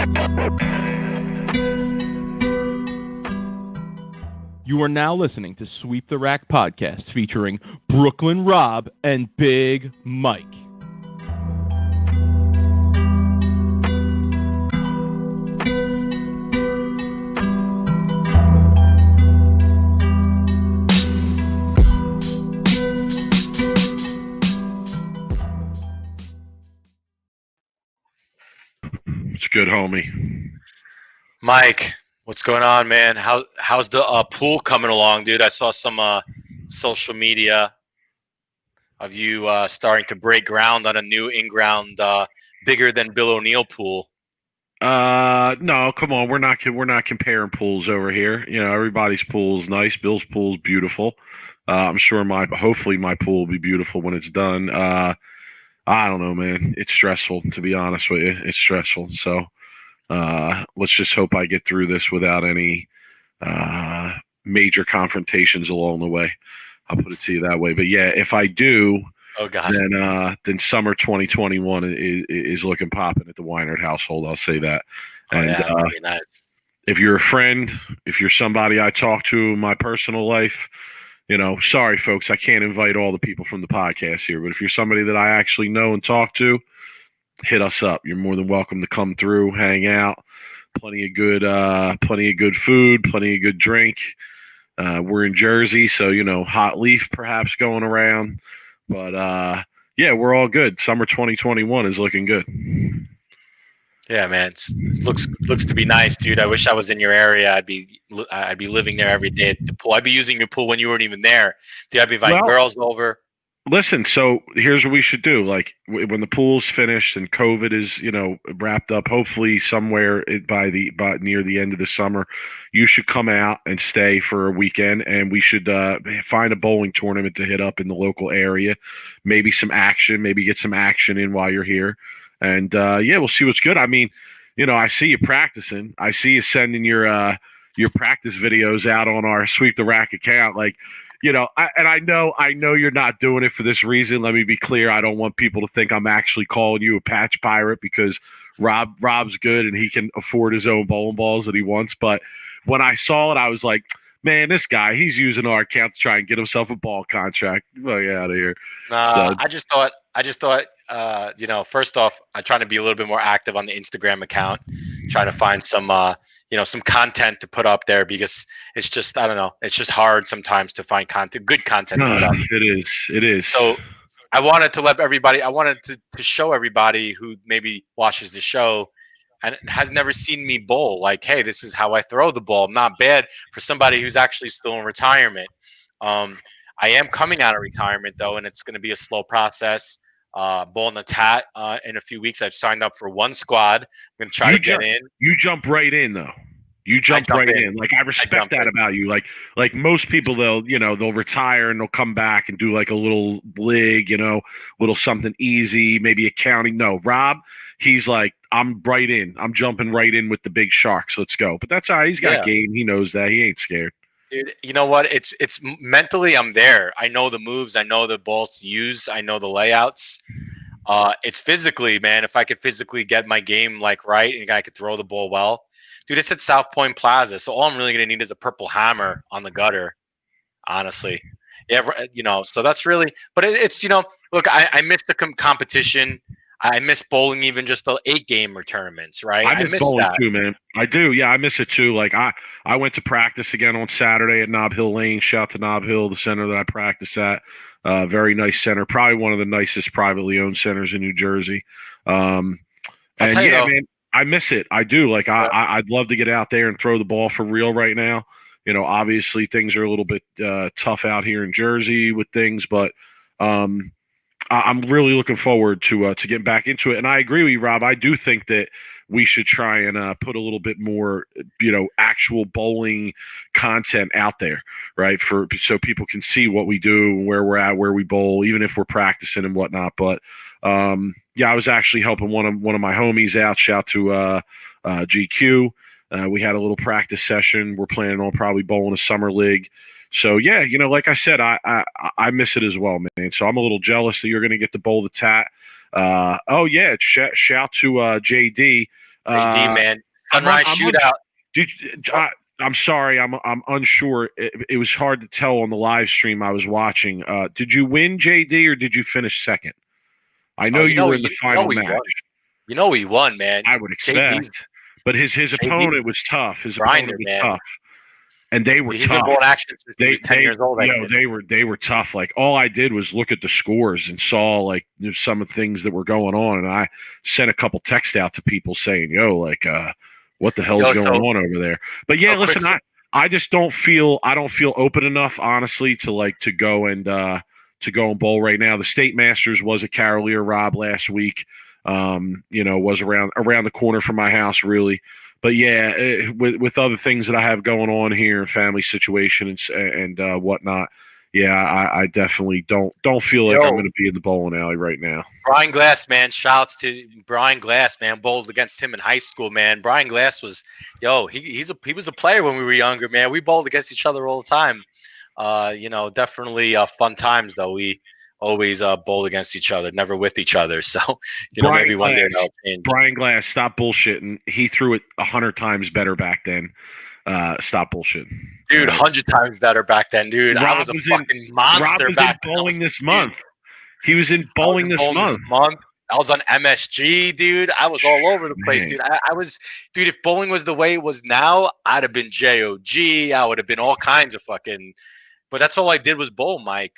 You are now listening to Sweep the Rack podcast featuring Brooklyn Rob and Big Mike. It's good, homie. Mike, what's going on, man? How's the pool coming along, dude? I saw some social media of you starting to break ground on a new in-ground, bigger than Bill O'Neill pool. No, come on. We're not comparing pools over here. You know, everybody's pool is nice. Bill's pool is beautiful. I'm sure hopefully my pool will be beautiful when it's done. I don't know, man. It's stressful, to be honest with you. It's stressful. So let's just hope I get through this without any major confrontations along the way. I'll put it to you that way. But yeah, if I do, then summer 2021 is looking popping at the Weinert household. I'll say that. Very nice. If you're a friend, if you're somebody I talk to in my personal life, you know, sorry, folks, I can't invite all the people from the podcast here, but if you're somebody that I actually know and talk to, hit us up. You're more than welcome to come through, hang out. Plenty of good food, plenty of good drink. We're in Jersey, so, you know, hot leaf perhaps going around. But, yeah, we're all good. Summer 2021 is looking good. Yeah, man, looks to be nice, dude. I wish I was in your area. I'd be living there every day at the pool. I'd be using your pool when you weren't even there. Dude, I'd be inviting girls over. Listen, so here's what we should do. Like when the pool's finished and COVID is, you know, wrapped up, hopefully somewhere by near the end of the summer, you should come out and stay for a weekend, and we should find a bowling tournament to hit up in the local area. Maybe get some action in while you're here. And, yeah, we'll see what's good. I mean, you know, I see you practicing. I see you sending your practice videos out on our Sweep the Rack account. Like, you know, I know you're not doing it for this reason. Let me be clear. I don't want people to think I'm actually calling you a patch pirate because Rob's good and he can afford his own bowling balls that he wants. But when I saw it, I was like, man, this guy, he's using our account to try and get himself a ball contract. Get out of here. I just thought, you know, first off, I'm trying to be a little bit more active on the Instagram account, trying to find some, you know, some content to put up there because it's just, I don't know, it's just hard sometimes to find good content to put up. It is. So I wanted to show everybody who maybe watches the show and has never seen me bowl, like, hey, this is how I throw the ball. I'm not bad for somebody who's actually still in retirement. I am coming out of retirement, though, and it's going to be a slow process. Bowling the Tat in a few weeks. I've signed up for one squad. I'm going to try to get in. You jump right in, though. You jump right in. Like, I respect that about you. Like most people, they'll retire and they'll come back and do like a little league, you know, little something easy, maybe accounting. No, Rob, he's like, I'm right in. I'm jumping right in with the big sharks. Let's go. But that's all right. He's got game. He knows that. He ain't scared. Dude, you know what? It's mentally I'm there. I know the moves. I know the balls to use. I know the layouts. It's physically, man. If I could physically get my game like right and I could throw the ball well, dude. It's at South Point Plaza, so all I'm really gonna need is a purple hammer on the gutter. Honestly, yeah, you know. So that's really, but it's you know, look, I miss the competition. I miss bowling, even just the 8-gamer tournaments, right? I miss bowling too, man. I do. Yeah, I miss it too. Like I went to practice again on Saturday at Nob Hill Lane. Shout out to Nob Hill, the center that I practice at. Very nice center. Probably one of the nicest privately owned centers in New Jersey. And yeah, man, I miss it. I do. Like I'd love to get out there and throw the ball for real right now. You know, obviously things are a little bit tough out here in Jersey with things, but I'm really looking forward to getting back into it. And I agree with you, Rob. I do think that we should try and put a little bit more, you know, actual bowling content out there, right? So people can see what we do, where we're at, where we bowl, even if we're practicing and whatnot. But yeah, I was actually helping one of my homies out. Shout to GQ. We had a little practice session. We're planning on probably bowling a summer league. So yeah, you know, like I said, I miss it as well, man. So I'm a little jealous that you're going to get to bowl the Tat. Oh yeah, shout to JD. AD, man. Sunrise shootout. I'm sorry. I'm unsure. It was hard to tell on the live stream I was watching. Did you win, JD, or did you finish second? I know you were in the final match. You know he won, man. I would expect. But his opponent was tough. His opponent was tough. And they were He's tough. been bowling action since he was 10 years old. They were tough. Like, all I did was look at the scores and saw like some of the things that were going on, and I sent a couple texts out to people saying, what the hell's going on over there? But yeah, listen, I just don't feel open enough, honestly, to go and bowl right now. The State Masters was at Carolier, Rob, last week. Was around the corner from my house, really. But yeah, with other things that I have going on here, family situation and whatnot. Yeah, I definitely don't feel like I'm going to be in the bowling alley right now. Brian Glass, man. Shouts to Brian Glass, man. Bowled against him in high school, man. Brian Glass was, he was a player when we were younger, man. We bowled against each other all the time. Definitely fun times though. We always bowled against each other, never with each other. So maybe one day that'll change. Brian Glass, stop bullshitting. He threw it 100 times better back then. Stop bullshitting. Dude, 100 times better back then, dude. Rob I was a fucking monster back then. Bowling this month. He was in bowling this month. I was on MSG, dude. I was all over the place, dude. I was, dude, if bowling was the way it was now, I'd have been JOG. I would have been all kinds of fucking, but that's all I did was bowl, Mike.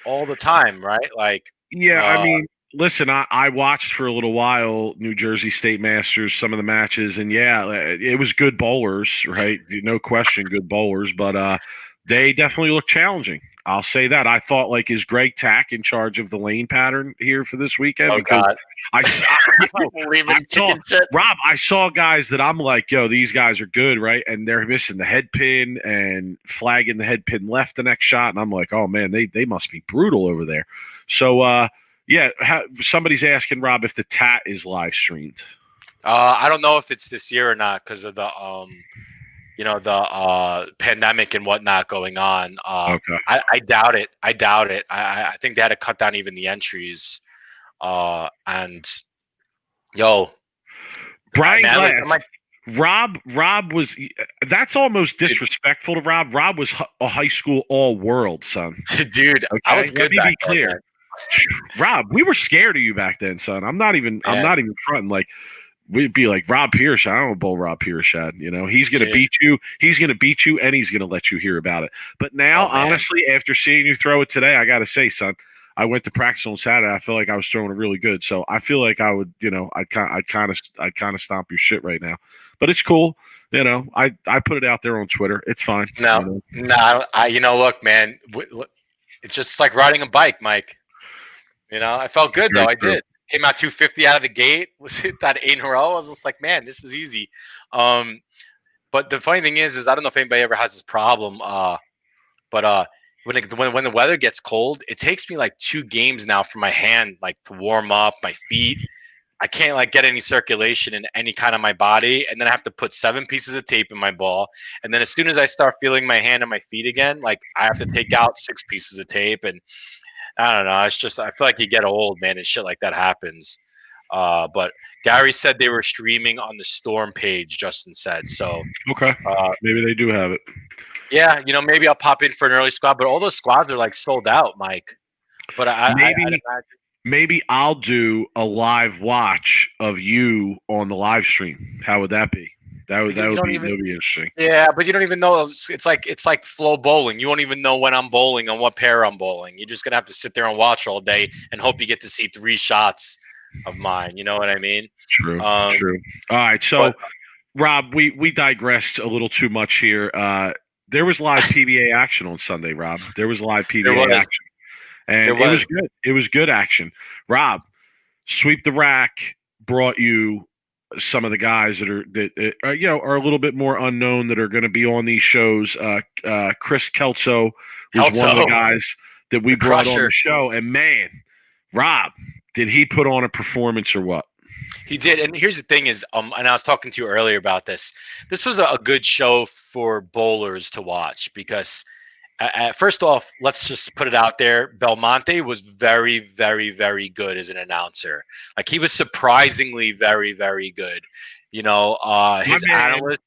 All the time, right? Like, yeah, I mean, listen, I watched for a little while New Jersey State Masters, some of the matches, and yeah, it was good bowlers, right? No question, good bowlers, but they definitely look challenging. I'll say that. I thought, like, is Greg Tack in charge of the lane pattern here for this weekend? Because God. I saw guys that I'm like, these guys are good, right? And they're missing the head pin and flagging the head pin left the next shot, and I'm like, oh man, they must be brutal over there. So somebody's asking Rob if the TAT is live streamed. I don't know if it's this year or not because of the the pandemic and whatnot going on. Okay. I doubt it. I think they had to cut down even the entries. Brian Glass. Rob was. That's almost disrespectful to Rob. Rob was a high school all-world, son. Dude, okay? I was good. Let me be clear. Rob, we were scared of you back then, son. I'm not even fronting. Like, we'd be like, Rob Pierce. I don't bowl Rob Pierce. He's gonna beat you. He's gonna beat you, and he's gonna let you hear about it. But now, honestly, after seeing you throw it today, I gotta say, son, I went to practice on Saturday. I feel like I was throwing it really good. So I feel like I would, I'd kind of stomp your shit right now. But it's cool. I put it out there on Twitter. It's fine. No, look, man, it's just like riding a bike, Mike. I felt good though. I did. Came out 250 out of the gate. Was it that 8 in a row? I was just like, man, this is easy. But the funny thing is I don't know if anybody ever has this problem. But when the weather gets cold, it takes me like 2 games now for my hand like to warm up, my feet. I can't like get any circulation in any kind of my body, and then I have to put 7 pieces of tape in my ball. And then as soon as I start feeling my hand and my feet again, like I have to take out 6 pieces of tape. And I don't know. It's just I feel like you get old, man, and shit like that happens. But Gary said they were streaming on the Storm page. Justin said so. Okay, maybe they do have it. Yeah, maybe I'll pop in for an early squad, but all those squads are like sold out, Mike. But maybe I'll do a live watch of you on the live stream. How would that be? That would be interesting. Yeah, but you don't even know. It's like flow bowling. You won't even know when I'm bowling on what pair I'm bowling. You're just gonna have to sit there and watch all day and hope you get to see 3 shots of mine. You know what I mean? True. True. All right. So, Rob, we digressed a little too much here. There was live PBA action on Sunday, Rob. There was live PBA action. And it was good. It was good action. Rob, Sweep the Rack brought you some of the guys that are a little bit more unknown that are going to be on these shows. Chris Kelso was one of the guys that we brought on the show. And man, Rob, did he put on a performance or what? He did. And here's the thing is, and I was talking to you earlier about this. This was a good show for bowlers to watch because first off, let's just put it out there. Belmonte was very, very, very good as an announcer. Like he was surprisingly very, very good. His analyst.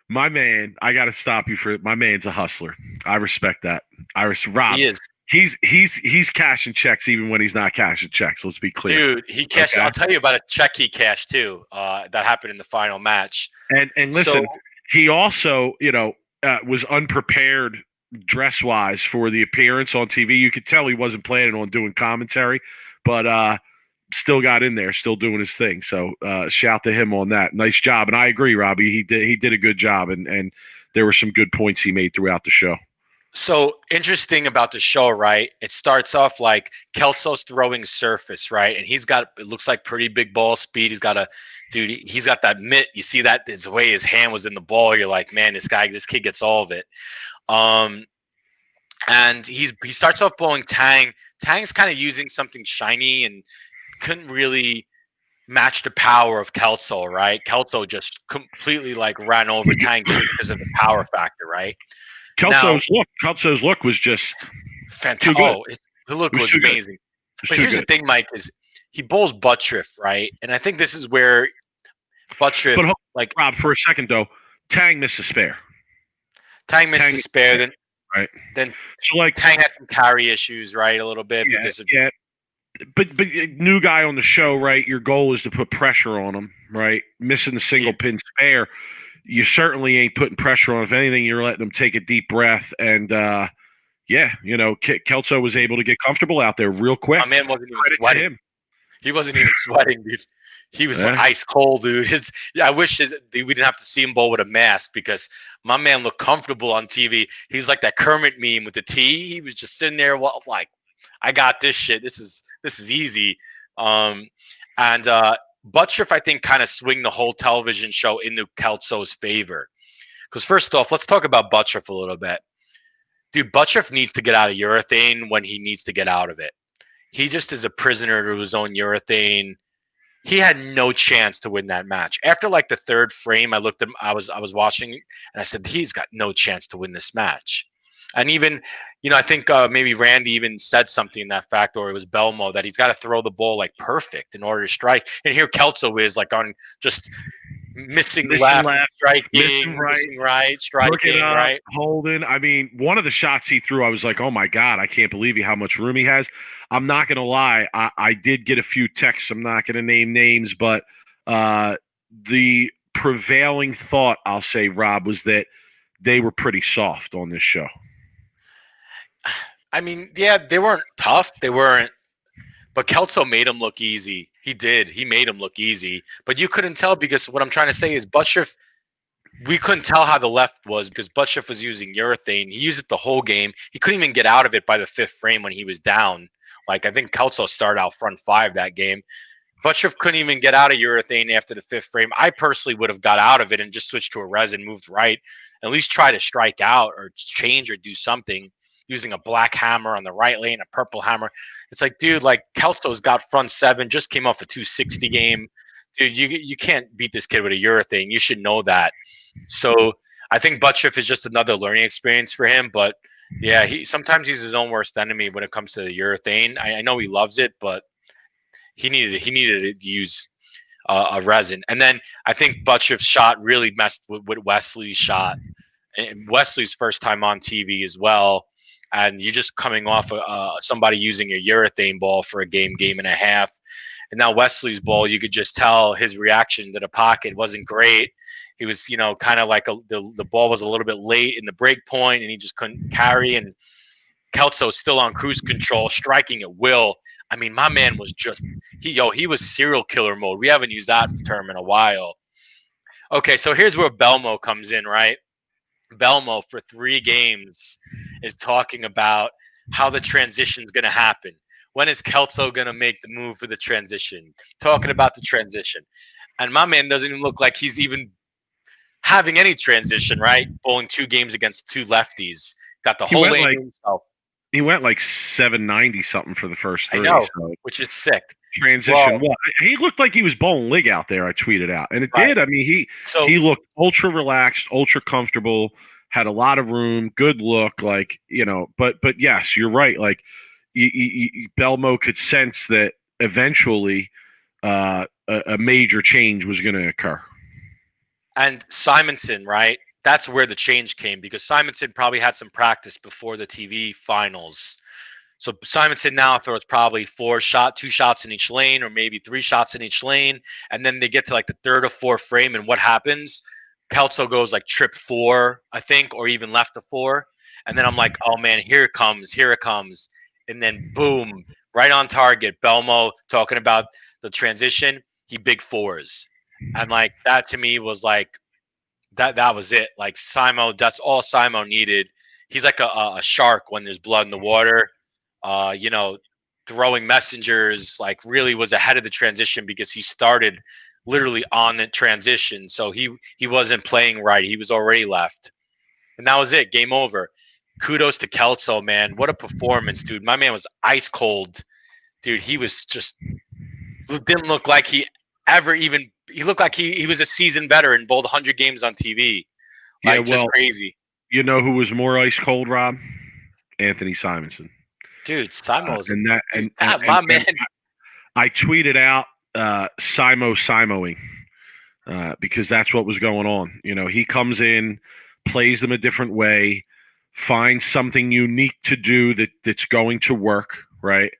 My man, I got to stop you for my man's a hustler. I respect that. Rob. He is. He's cashing checks even when he's not cashing checks. Let's be clear. Dude, he cashed. Okay. I'll tell you about a check he cashed too. That happened in the final match. And listen, he also, was unprepared dress wise for the appearance on TV. You could tell he wasn't planning on doing commentary, but still got in there, still doing his thing. So shout to him on that. Nice job. And I agree, Robbie. He did a good job, and there were some good points he made throughout the show. So interesting about the show, right? It starts off Kelso's throwing surface, right? And it looks like pretty big ball speed. He's got that mitt. You see that the way his hand was in the ball. You're like, man, this kid gets all of it. And he starts off bowling Tang. Tang's kind of using something shiny and couldn't really match the power of Kelso, right? Kelso just completely ran over Tang just because of the power factor, right? Kelso's look was just fantastic. The look was amazing. But here's the thing, Mike, is he bowls Buttriff, right? And I think this is where Buttriff, Rob, for a second though, Tang missed a spare. Tang missed a spare, then right. Then Tang had some carry issues, right? A little bit. But new guy on the show, right? Your goal is to put pressure on him, right? Missing the single pin spare. You certainly ain't putting pressure on. If anything, you're letting them take a deep breath. And, Kelso was able to get comfortable out there real quick. My man wasn't even sweating. He wasn't even sweating, dude. He was ice cold, dude. I wish we didn't have to see him bowl with a mask because my man looked comfortable on TV. He's like that Kermit meme with the T. He was just sitting there I got this shit. This is easy. Buttriff, I think, kind of swing the whole television show into Kelso's favor. Because first off, let's talk about Buttriff a little bit. Dude, Buttriff needs to get out of urethane when he needs to get out of it. He just is a prisoner to his own urethane. He had no chance to win that match. After the third frame, I looked at him, I was watching, and I said, he's got no chance to win this match. And even, I think maybe Randy even said something in that fact, or it was Belmo, that he's got to throw the ball perfect in order to strike. And here Kelso is on just missing left, striking, missing right, striking, right, holding. I mean, one of the shots he threw, I was like, oh my God, I can't believe how much room he has. I'm not going to lie. I did get a few texts. I'm not going to name names, but the prevailing thought, I'll say, Rob, was that they were pretty soft on this show. I mean, yeah, they weren't tough. They weren't. But Kelso made him look easy. He did. He made him look easy. But you couldn't tell because what I'm trying to say is Buttriff, we couldn't tell how the left was because Buttriff was using urethane. He used it the whole game. He couldn't even get out of it by the fifth frame when he was down. I think Kelso started out front five that game. Buttriff couldn't even get out of urethane after the fifth frame. I personally would have got out of it and just switched to a resin, moved right, at least try to strike out or change or do something. Using a black hammer on the right lane, a purple hammer. It's dude, Kelso's got front seven, just came off a 260 game. Dude, you can't beat this kid with a urethane. You should know that. So I think Buttriff is just another learning experience for him. But yeah, sometimes he's his own worst enemy when it comes to the urethane. I know he loves it, but he needed to use a resin. And then I think Buttriff's shot really messed with Wesley's shot. And Wesley's first time on TV as well. And you're just coming off somebody using a urethane ball for a game and a half. And now Wesley's ball, you could just tell his reaction to the pocket wasn't great. He was, kind of the ball was a little bit late in the break point and he just couldn't carry. And Kelso's still on cruise control, striking at will. I mean, my man was just, he was serial killer mode. We haven't used that term in a while. Okay, so here's where Belmo comes in, right? Belmo for 3 games is talking about how the transition is going to happen. When is Kelso going to make the move for the transition? Talking about the transition. And my man doesn't even look like he's even having any transition, right? Bowling 2 games against 2 lefties. Got the whole lane to himself. He went 790 something for the first 3. I know, which is sick. Transition. Well, he looked like he was bowling lig out there. I tweeted out, and it did. I mean, he looked ultra relaxed, ultra comfortable, had a lot of room, good look, But yes, you're right. Belmo could sense that eventually a major change was going to occur. And Simonson, right? That's where the change came because Simonson probably had some practice before the TV finals. So Simonson now throws probably 2 shots in each lane, or maybe 3 shots in each lane. And then they get to like the third or fourth frame. And what happens? Kelso goes like trip 4, I think, or even left to 4. And then I'm like, oh man, here it comes. And then boom, right on target. Belmo talking about the transition. He big 4s. And like that to me was like, that was it. Like Simo, that's all Simo needed. He's like a shark when there's blood in the water. Throwing messengers, like really was ahead of the transition because he started literally on the transition. So he wasn't playing right. He was already left. And that was it. Game over. Kudos to Kelso, man. What a performance, dude. My man was ice cold. Dude, he was just didn't look like he looked like he was a seasoned veteran, bowled 100 games on TV. Like, just crazy. You know who was more ice cold, Rob? Anthony Simonson. Dude, Simo's my man. I tweeted out Simoing because that's what was going on. You know, he comes in, plays them a different way, finds something unique to do that's going to work, right?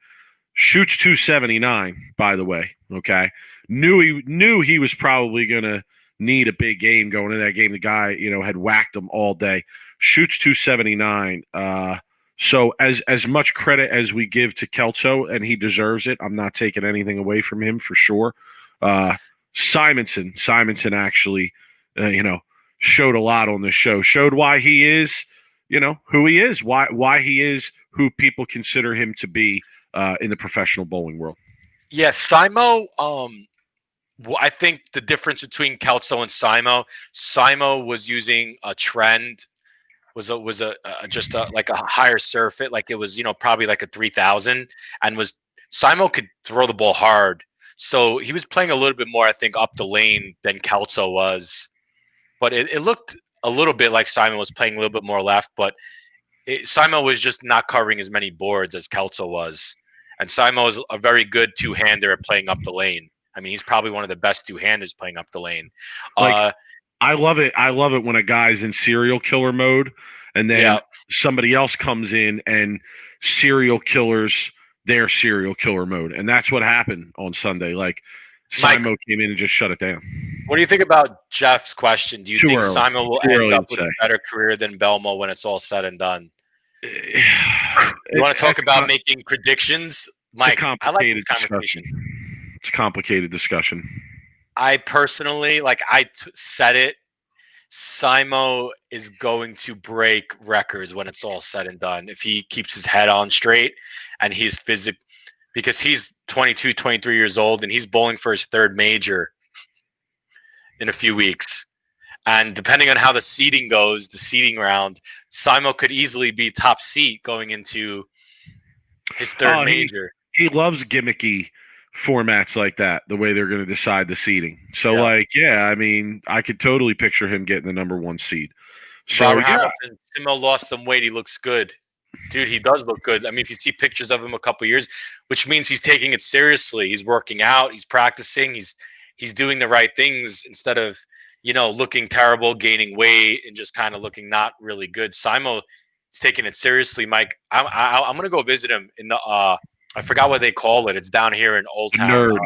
Shoots 279, by the way, okay? Knew he was probably going to need a big game going into that game. The guy, had whacked him all day. Shoots 279. So as much credit as we give to Kelso, and he deserves it, I'm not taking anything away from him for sure. Simonson actually, showed a lot on this show. Showed why he is, who he is, why he is who people consider him to be in the professional bowling world. Yes, Simo. I think the difference between Kelso and Simo was using a trend. Was like a higher surface, like it was probably like a 3000, and Simo could throw the ball hard, so he was playing a little bit more, I think, up the lane than Kelso was, but it looked a little bit like Simo was playing a little bit more left, but Simo was just not covering as many boards as Kelso was, and Simo is a very good two-hander at playing up the lane. I mean, he's probably one of the best two-handers playing up the lane. I love it. I love it when a guy's in serial killer mode and then somebody else comes in and serial killers their serial killer mode. And that's what happened on Sunday. Like, Simo came in and just shut it down. What do you think about Jeff's question? Do you think Simo will end up with a better career than Belmo when it's all said and done? You want to talk about making predictions? Mike, I like this conversation. It's a complicated discussion. I personally, said it, Simo is going to break records when it's all said and done. If he keeps his head on straight and he's because he's 22, 23 years old and he's bowling for his 3rd major in a few weeks. And depending on how the seeding goes, the seeding round, Simo could easily be top seed going into his 3rd major. He loves gimmicky formats like that, the way they're going to decide the seeding. So, I mean, I could totally picture him getting the number 1 seed. So, Robert Hamilton, Simo lost some weight. He looks good. Dude, he does look good. I mean, if you see pictures of him a couple years, which means he's taking it seriously. He's working out. He's practicing. He's doing the right things instead of, looking terrible, gaining weight, and just kind of looking not really good. Simo is taking it seriously, Mike. I'm going to go visit him in the I forgot what they call it. It's down here in Old Town.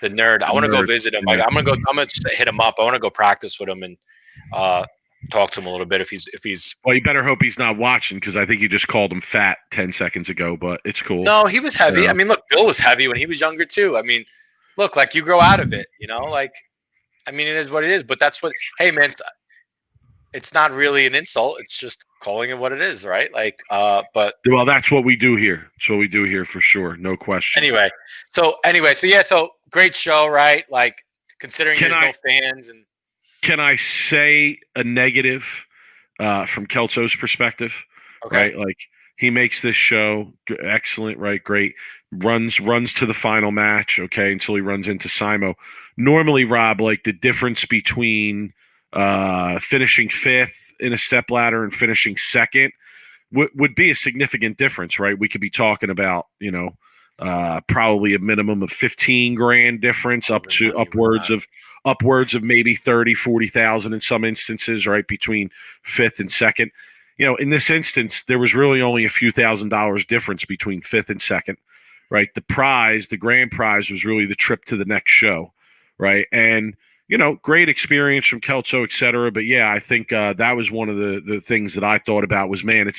The Nerd. I want to go visit him. I'm gonna just hit him up. I want to go practice with him and talk to him a little bit if he's. Well, you better hope he's not watching because I think you just called him fat 10 seconds ago. But it's cool. No, he was heavy. I mean, look, Bill was heavy when he was younger too. I mean, look, like you grow out of it. I mean, it is what it is. But that's what. Hey, man. It's not really an insult. It's just calling it what it is, right? But well, that's what we do here. That's what we do here for sure, no question. So great show, right? Like, considering there's no fans, and can I say a negative from Kelso's perspective? Okay. Right, like he makes this show excellent, right? Great, runs to the final match, okay, until he runs into Simo. Normally, Rob, like the difference between finishing 5th in a stepladder and finishing 2nd would be a significant difference, right? We could be talking about, probably a minimum of 15 grand difference, up to upwards of maybe 30, 40,000 in some instances, right, between fifth and second. In this instance, there was really only a few $1,000s difference between fifth and second, right? The grand prize was really the trip to the next show, right? And great experience from Kelso, et cetera. But yeah, I think that was one of the things that I thought about was, man,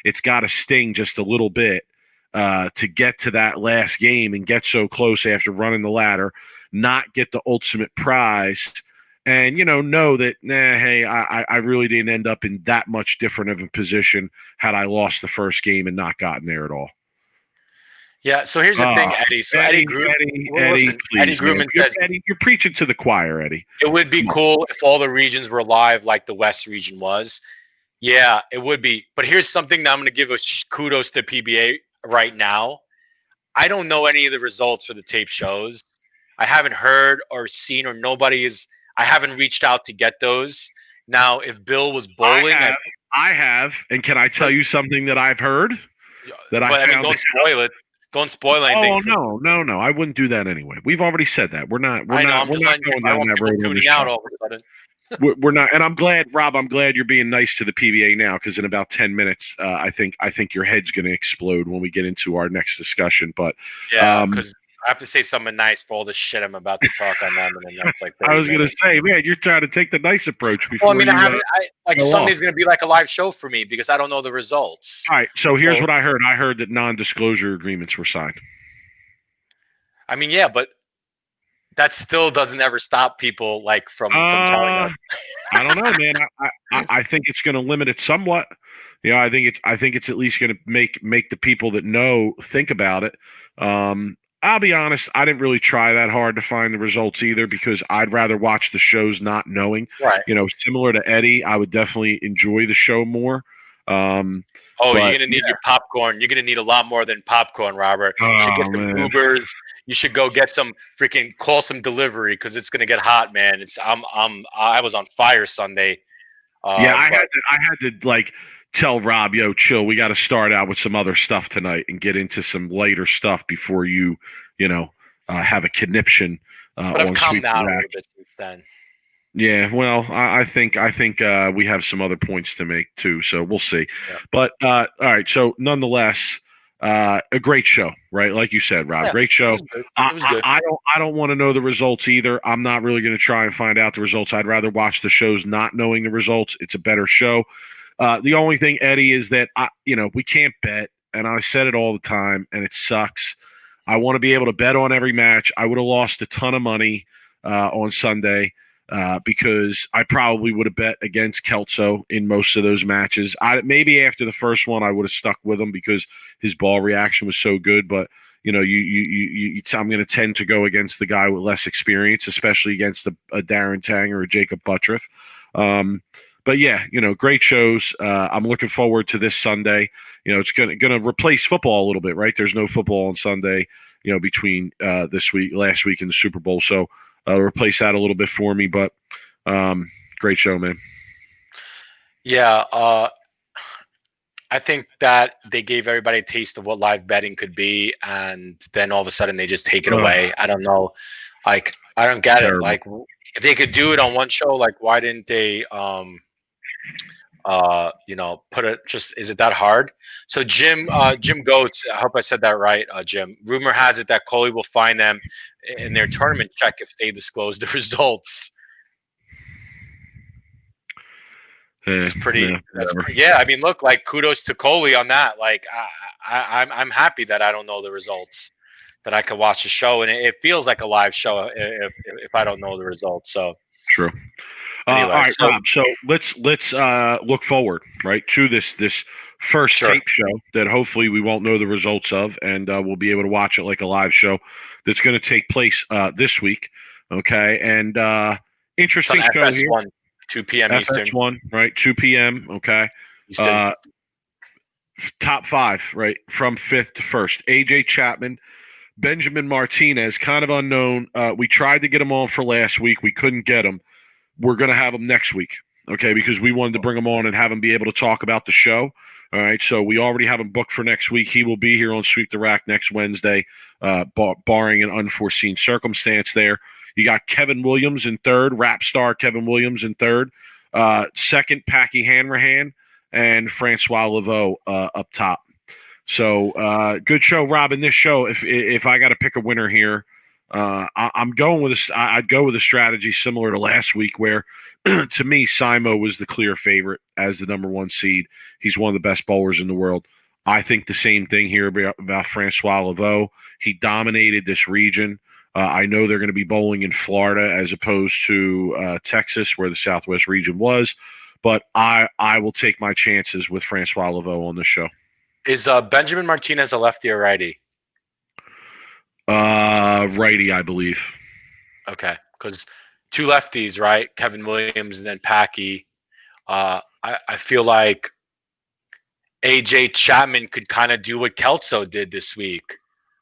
it's got to sting just a little bit to get to that last game and get so close after running the ladder, not get the ultimate prize, and know that hey, I really didn't end up in that much different of a position had I lost the first game and not gotten there at all. Yeah, so here's the thing, Eddie. So Eddie Grumman says, Eddie, you're preaching to the choir, Eddie. It would be cool if all the regions were live like the West region was. Yeah, it would be. But here's something that I'm going to give a kudos to PBA right now. I don't know any of the results for the tape shows. I haven't heard or seen, or I haven't reached out to get those. Now, if Bill was bowling, I have, and can I tell you something that I've heard that I found? Don't spoil it. Don't spoil anything. Oh no! I wouldn't do that anyway. We've already said that. We're not going down that road. Tuning out all of a sudden. We're not, and I'm glad, Rob. I'm glad you're being nice to the PBA now, because in about 10 minutes, I think your head's going to explode when we get into our next discussion. But yeah, because I have to say something nice for all the shit I'm about to talk on them, and then that's like. I was going to say, man, you're trying to take the nice approach before. Well, I mean, Sunday's going to be like a live show for me because I don't know the results. All right, so here's what I heard. I heard that non-disclosure agreements were signed. I mean, yeah, but that still doesn't ever stop people from telling us. I don't know, man. I think it's going to limit it somewhat. I think it's at least going to make the people that know think about it. I'll be honest, I didn't really try that hard to find the results either, because I'd rather watch the shows not knowing. Right. Similar to Eddie, I would definitely enjoy the show more. You're going to need your popcorn. You're going to need a lot more than popcorn, Robert. You should get some Ubers. You should go get call some delivery, because it's going to get hot, man. I was on fire Sunday. I had to tell Rob, yo, chill. We got to start out with some other stuff tonight and get into some lighter stuff before you have a conniption. But I've calmed down a little bit since then. Yeah, well, I think we have some other points to make too, so we'll see. Yeah. But all right, so nonetheless, a great show, right? Like you said, Rob, great show. It was good. I don't want to know the results either. I'm not really going to try and find out the results. I'd rather watch the shows not knowing the results. It's a better show. The only thing, Eddie, is that we can't bet, and I said it all the time, and it sucks. I want to be able to bet on every match. I would have lost a ton of money on Sunday because I probably would have bet against Kelso in most of those matches. Maybe after the first one, I would have stuck with him because his ball reaction was so good. But I'm going to tend to go against the guy with less experience, especially against a Darren Tang or a Jacob Buttriff. But yeah, great shows. I'm looking forward to this Sunday. It's going to replace football a little bit, right? There's no football on Sunday, between last week and the Super Bowl. So replace that a little bit for me. But great show, man. Yeah, I think that they gave everybody a taste of what live betting could be, and then all of a sudden they just take it away. I don't know. I don't get it. If they could do it on one show, why didn't they put it, is it that hard? So Jim Goetz, I hope I said that right, Jim. Rumor has it that Coley will find them in their tournament check if they disclose the results. It's pretty. I mean, look, kudos to Coley on that. I'm happy that I don't know the results, that I can watch the show, and it feels like a live show if I don't know the results. So true. Anyway, all right, Rob. So let's look forward, right, to this first tape show that hopefully we won't know the results of, and we'll be able to watch it like a live show that's going to take place this week. Okay, and interesting show FS1, here. 2 p.m. Eastern. FS1, right, 2 p.m. Okay. Eastern. Top 5, right, from 5th to 1st. AJ Chapman, Benjamin Martinez, kind of unknown. We tried to get him on for last week. We couldn't get him. We're going to have him next week, okay, because we wanted to bring him on and have him be able to talk about the show, All right, so we already have him booked for next week. He will be here on Sweep the Rack next Wednesday, barring an unforeseen circumstance there. You got Kevin Williams in third, rap star Kevin Williams in third. Second, Packy Hanrahan, and Francois Laveau up top. So good show, Rob. In this show, if I got to pick a winner here, I'm going with I'd go with a strategy similar to last week, where to me Simo was the clear favorite as the number 1 seed. He's one of the best bowlers in the world. I think the same thing here about Francois Laveau. He dominated this region. I know they're going to be bowling in Florida as opposed to Texas, where the Southwest region was, but I will take my chances with Francois Laveau on this show. Is Benjamin Martinez a lefty or righty? Righty, I believe. Okay, because 2 lefties, right? Kevin Williams and then Packy. I feel like AJ Chapman could kind of do what Kelso did this week,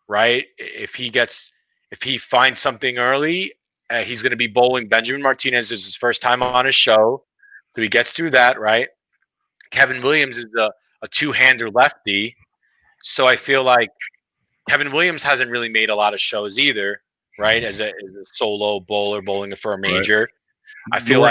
right? If he finds something early, he's going to be bowling. Benjamin Martinez is his first time on his show, so he gets through that, right? Kevin Williams is a 2-hander lefty, so I feel like Kevin Williams hasn't really made a lot of shows either, right? As a solo bowler bowling for a major. Right. I feel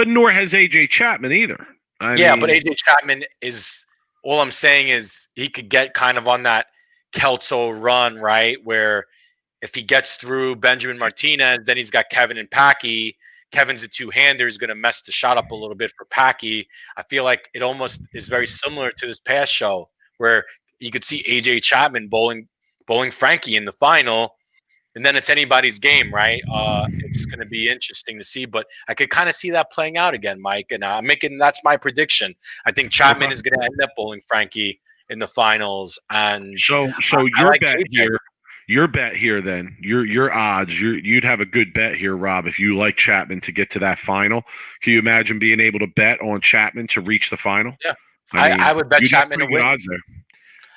nor has AJ Chapman either. But AJ Chapman is, all I'm saying is he could get kind of on that Kelso run, right? Where if he gets through Benjamin Martinez, then he's got Kevin and Packy. Kevin's a 2-hander, is going to mess the shot up a little bit for Packy. I feel like it almost is very similar to this past show, where you could see AJ Chapman bowling Frankie in the final, and then it's anybody's game, right? It's going to be interesting to see, but I could kind of see that playing out again, Mike. And that's my prediction. I think Chapman is going to end up bowling Frankie in the finals. And so your bet here, then your odds, you'd have a good bet here, Rob, if you like Chapman to get to that final. Can you imagine being able to bet on Chapman to reach the final? Yeah, I would bet Chapman to win. Odds there.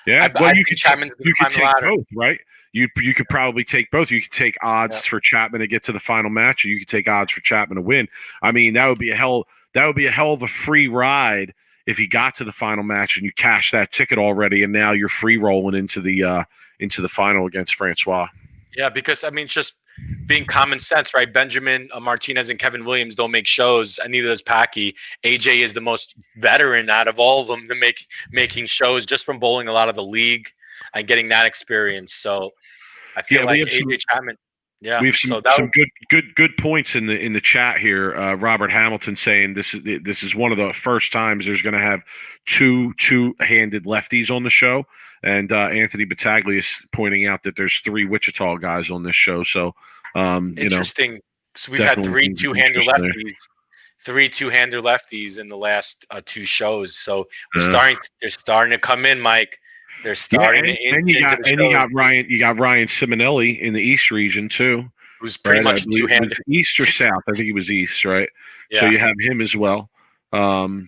Yeah, you could take both, right? You could probably take both. You could take odds for Chapman to get to the final match, or you could take odds for Chapman to win. I mean, that would be a hell of a free ride if he got to the final match and you cashed that ticket already, and now you're free rolling into the final against Francois. Yeah, because I mean, it's just being common sense, right? Benjamin Martinez and Kevin Williams don't make shows, and neither does Packy. AJ is the most veteran out of all of them to making shows just from bowling a lot of the league and getting that experience. So I feel like AJ Chapman. Yeah, we have some good points in the chat here. Robert Hamilton saying this is one of the first times there's going to have two-handed lefties on the show, and Anthony Battaglia is pointing out that there's 3 Wichita guys on this show. So interesting. So we've had 3 two-hander lefties in the last 2 shows. So they're starting to come in, Mike. They're starting you got Ryan Simonelli in the East region too, who's pretty much two-handed. East or South? I think he was East, right? Yeah. So you have him as well. Okay.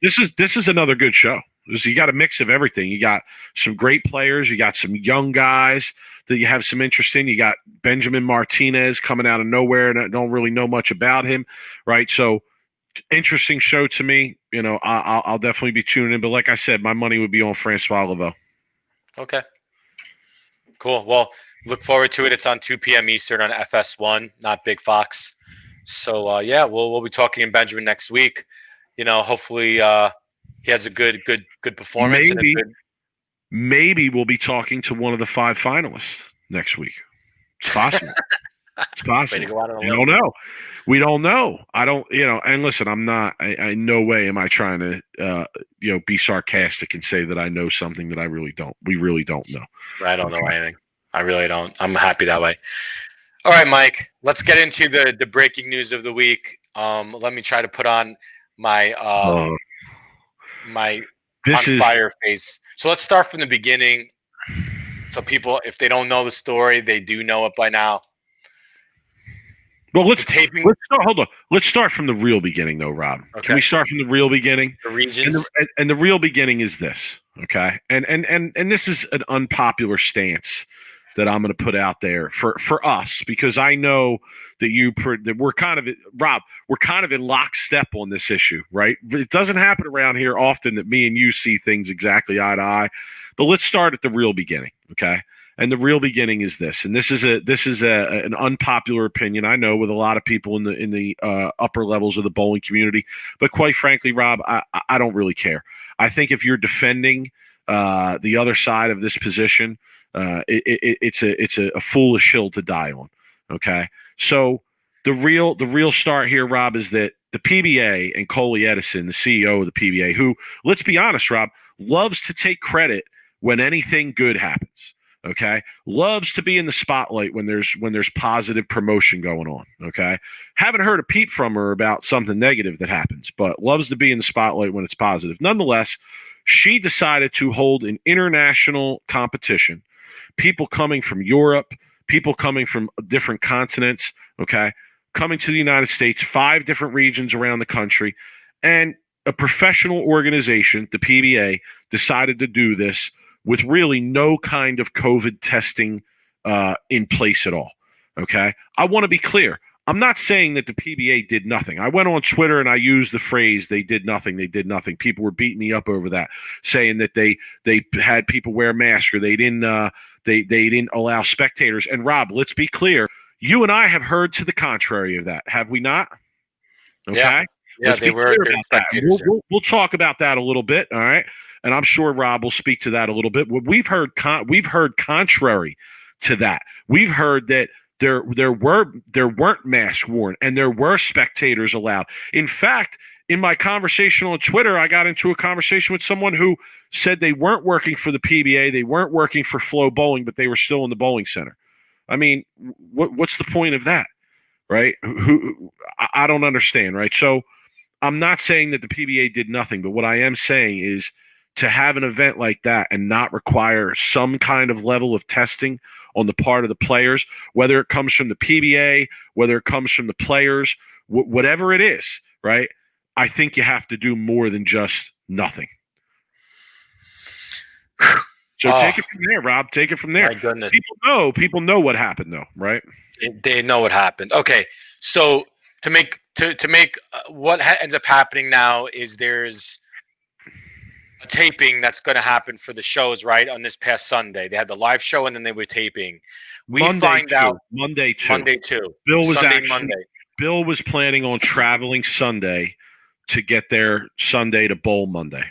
This is another good show. You got a mix of everything. You got some great players. You got some young guys that you have some interest in. You got Benjamin Martinez coming out of nowhere, and I don't really know much about him, right? So interesting show to me. I'll definitely be tuning in. But like I said, my money would be on Francois Laveau. Okay. Cool. Well, look forward to it. It's on 2 p.m. Eastern on FS1, not Big Fox. So we'll be talking in Benjamin next week. Hopefully he has a good performance. Maybe we'll be talking to one of the 5 finalists next week. It's possible. It's possible. We don't know. We don't know. I don't, and listen, I'm not, I no way am I trying to, be sarcastic and say that I know something that I really don't. We really don't know. I don't know anything. I really don't. I'm happy that way. All right, Mike, let's get into the breaking news of the week. Let me try to put on my, fire face. So let's start from the beginning. So people, if they don't know the story, they do know it by now. Well, let's start. Hold on. Let's start from the real beginning, though, Rob. Okay. Can we start from the real beginning? The regions. And the real beginning is this, okay? And this is an unpopular stance that I'm going to put out there for us, because I know that we're kind of, Rob, we're kind of in lockstep on this issue, right? It doesn't happen around here often that me and you see things exactly eye to eye, but let's start at the real beginning, okay? And the real beginning is this, and this is an unpopular opinion, I know, with a lot of people in the upper levels of the bowling community, but quite frankly, Rob, I don't really care. I think if you're defending the other side of this position, it's a foolish hill to die on. Okay, so the real start here, Rob, is that the PBA and Coley Edison, the CEO of the PBA, who, let's be honest, Rob, loves to take credit when anything good happens. Okay, loves to be in the spotlight when there's positive promotion going on. Okay, haven't heard a peep from her about something negative that happens, but loves to be in the spotlight when it's positive. Nonetheless, she decided to hold an international competition. People coming from Europe, people coming from different continents, okay, coming to the United States, 5 different regions around the country, and a professional organization, the PBA, decided to do this with really no kind of COVID testing in place at all, okay? I want to be clear. I'm not saying that the PBA did nothing. I went on Twitter and I used the phrase "they did nothing." They did nothing. People were beating me up over that, saying that they had people wear masks, or they didn't allow spectators. And Rob, let's be clear. You and I have heard to the contrary of that, have we not? Okay. Yeah, Let's they be were clear good about that. spectators. We'll talk about that a little bit. All right. And I'm sure Rob will speak to that a little bit. We've heard contrary to that. We've heard that there weren't masks worn and there were spectators allowed. In fact, in my conversation on Twitter, I got into a conversation with someone who said they weren't working for the PBA, they weren't working for Flow Bowling, but they were still in the bowling center. I mean, what's the point of that, right? I don't understand, right? So I'm not saying that the PBA did nothing, but what I am saying is to have an event like that and not require some kind of level of testing on the part of the players, whether it comes from the PBA, whether it comes from the players, whatever it is, right? I think you have to do more than just nothing. So take it from there, Rob. Take it from there. My goodness. People know what happened, though, right? They know what happened. Okay, so to make what ends up happening now is there's a taping that's going to happen for the shows, right? On this past Sunday, they had the live show and then they were taping. Monday too. Bill was planning on traveling Sunday to get there Sunday to bowl Monday.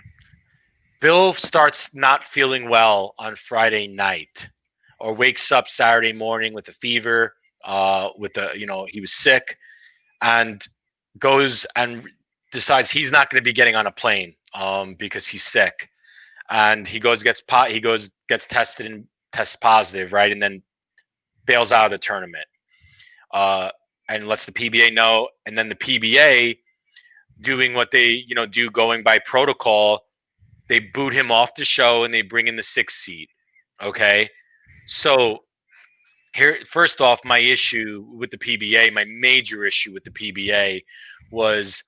Bill starts not feeling well on Friday night, or wakes up Saturday morning with a fever. He was sick, and goes and decides he's not going to be getting on a plane because he's sick, and he gets tested and tests positive, right, and then bails out of the tournament, and lets the PBA know, and then the PBA, doing what they do, going by protocol, they boot him off the show and they bring in the 6th seed. Okay, so here, first off, my issue with the PBA, my major issue with the PBA was,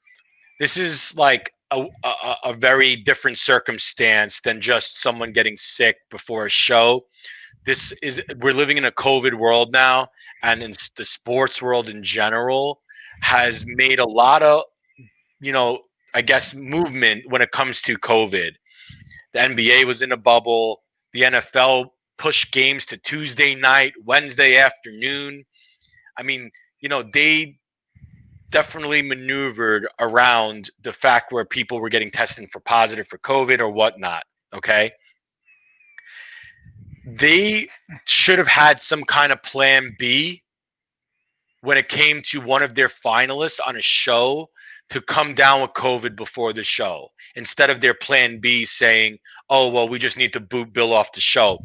this is like a very different circumstance than just someone getting sick before a show. We're living in a COVID world now, and in the sports world in general has made a lot of, I guess, movement when it comes to COVID. The NBA was in a bubble. The NFL pushed games to Tuesday night, Wednesday afternoon. I mean, they definitely maneuvered around the fact where people were getting tested for positive for COVID or whatnot. Okay. They should have had some kind of plan B when it came to one of their finalists on a show to come down with COVID before the show, instead of their plan B saying, oh, well, we just need to boot Bill off the show.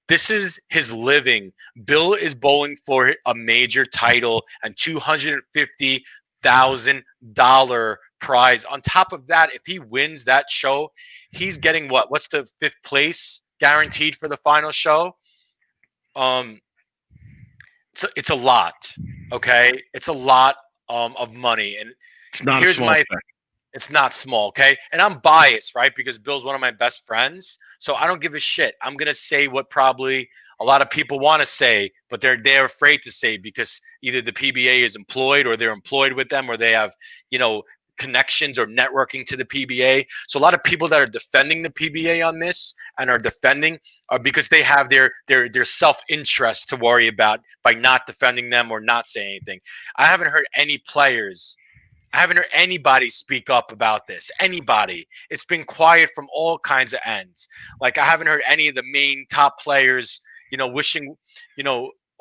This is his living. Bill is bowling for a major title and $250,000 prize. On top of that, if he wins that show, he's getting what? What's the 5th place guaranteed for the final show? It's a lot. Okay, it's a lot of money, and it's not a small thing. It's not small, okay? And I'm biased, right? Because Bill's one of my best friends. So I don't give a shit. I'm going to say what probably a lot of people want to say, but they're afraid to say because either the PBA is employed or they're employed with them or they have, connections or networking to the PBA. So a lot of people that are defending the PBA on this and are defending are because they have their self-interest to worry about by not defending them or not saying anything. I haven't heard anybody speak up about this. Anybody. It's been quiet from all kinds of ends. Like I haven't heard any of the main top players, wishing,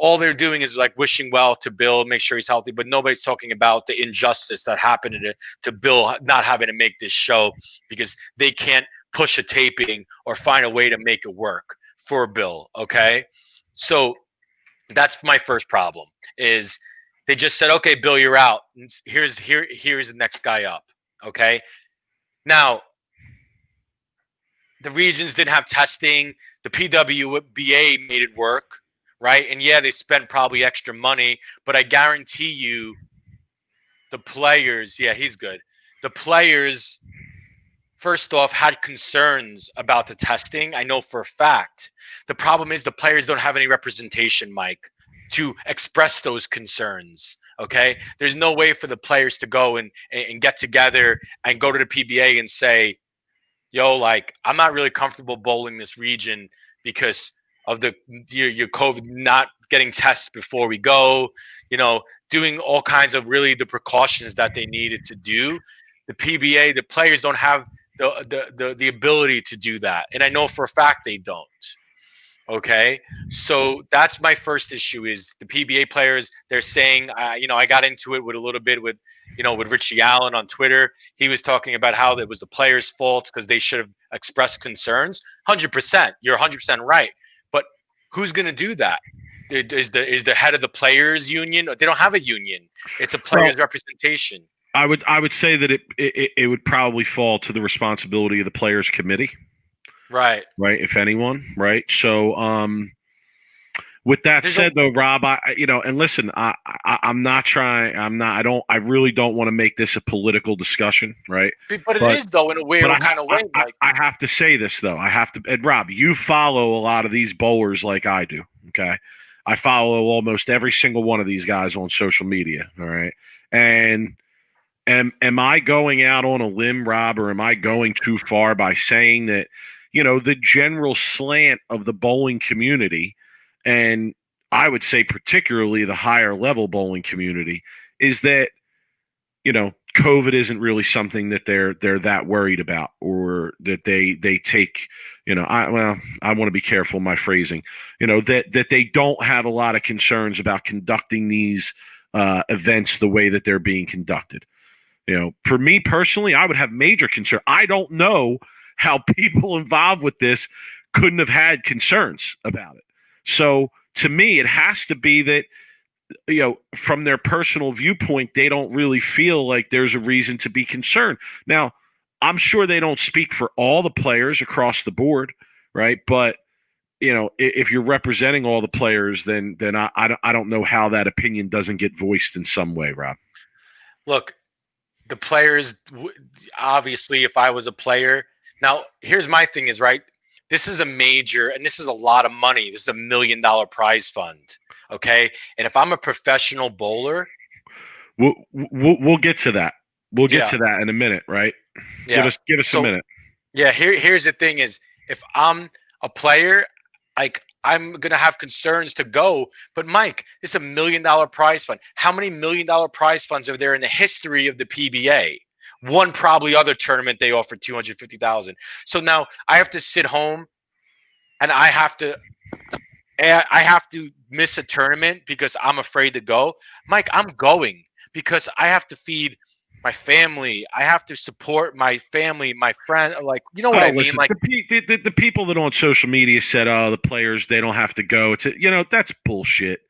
all they're doing is like wishing well to Bill, make sure he's healthy, but nobody's talking about the injustice that happened to Bill not having to make this show because they can't push a taping or find a way to make it work for Bill. Okay. So that's my first problem is they just said, okay, Bill, you're out. Here's the next guy up. Okay. Now, the regions didn't have testing. The PWBA made it work, right? And yeah, they spent probably extra money, but I guarantee you the players, yeah, he's good. The players, first off, had concerns about the testing. I know for a fact. The problem is the players don't have any representation, Mike, to express those concerns. Okay. There's no way for the players to go and get together and go to the PBA and say, yo, like, I'm not really comfortable bowling this region because of your COVID, not getting tests before we go, doing all kinds of really the precautions that they needed to do. The PBA, the players don't have the ability to do that. And I know for a fact they don't. Okay. So that's my first issue is the PBA players, they're saying, I got into it with a little bit with Richie Allen on Twitter. He was talking about how it was the players' fault because they should have expressed concerns. 100%. You're 100% right. But who's going to do that? Is the head of the players union? They don't have a union. It's a players representation. I would say that it would probably fall to the responsibility of the players committee. Right. If anyone. Right. So, with that said, though, Rob, and listen, I really don't want to make this a political discussion, right? But it is, though, in a weird kind of way. I have to say this, though. And Rob, you follow a lot of these bowlers like I do, okay? I follow almost every single one of these guys on social media, all right? And am I going out on a limb, Rob, or am I going too far by saying that, the general slant of the bowling community, and I would say particularly the higher level bowling community, is that, COVID isn't really something that they're that worried about, or that they take, I want to be careful in my phrasing, that they don't have a lot of concerns about conducting these events the way that they're being conducted. For me personally, I would have major concern. I don't know how people involved with this couldn't have had concerns about it. So to me, it has to be that, from their personal viewpoint, they don't really feel like there's a reason to be concerned. Now, I'm sure they don't speak for all the players across the board, right? But, if you're representing all the players, then I don't know how that opinion doesn't get voiced in some way, Rob. Look, the players, obviously, if I was a player, now here's my thing is, right, this is a major, and this is a lot of money. This is $1 million prize fund, okay? And if I'm a professional bowler, we'll get to that. We'll get to that in a minute, right? Yeah. Give us a minute. Yeah. Here's the thing: is if I'm a player, like I'm gonna have concerns to go. But Mike, it's $1 million prize fund. How many $1 million prize funds are there in the history of the PBA? One probably other tournament they offered $250,000. So now I have to sit home and I have to miss a tournament because I'm afraid to go. Mike, I'm going because I have to feed my family. I have to support my family, my friend. Like, you know what I mean? Like the people that on social media said, "Oh, the players, they don't have to go." That's bullshit.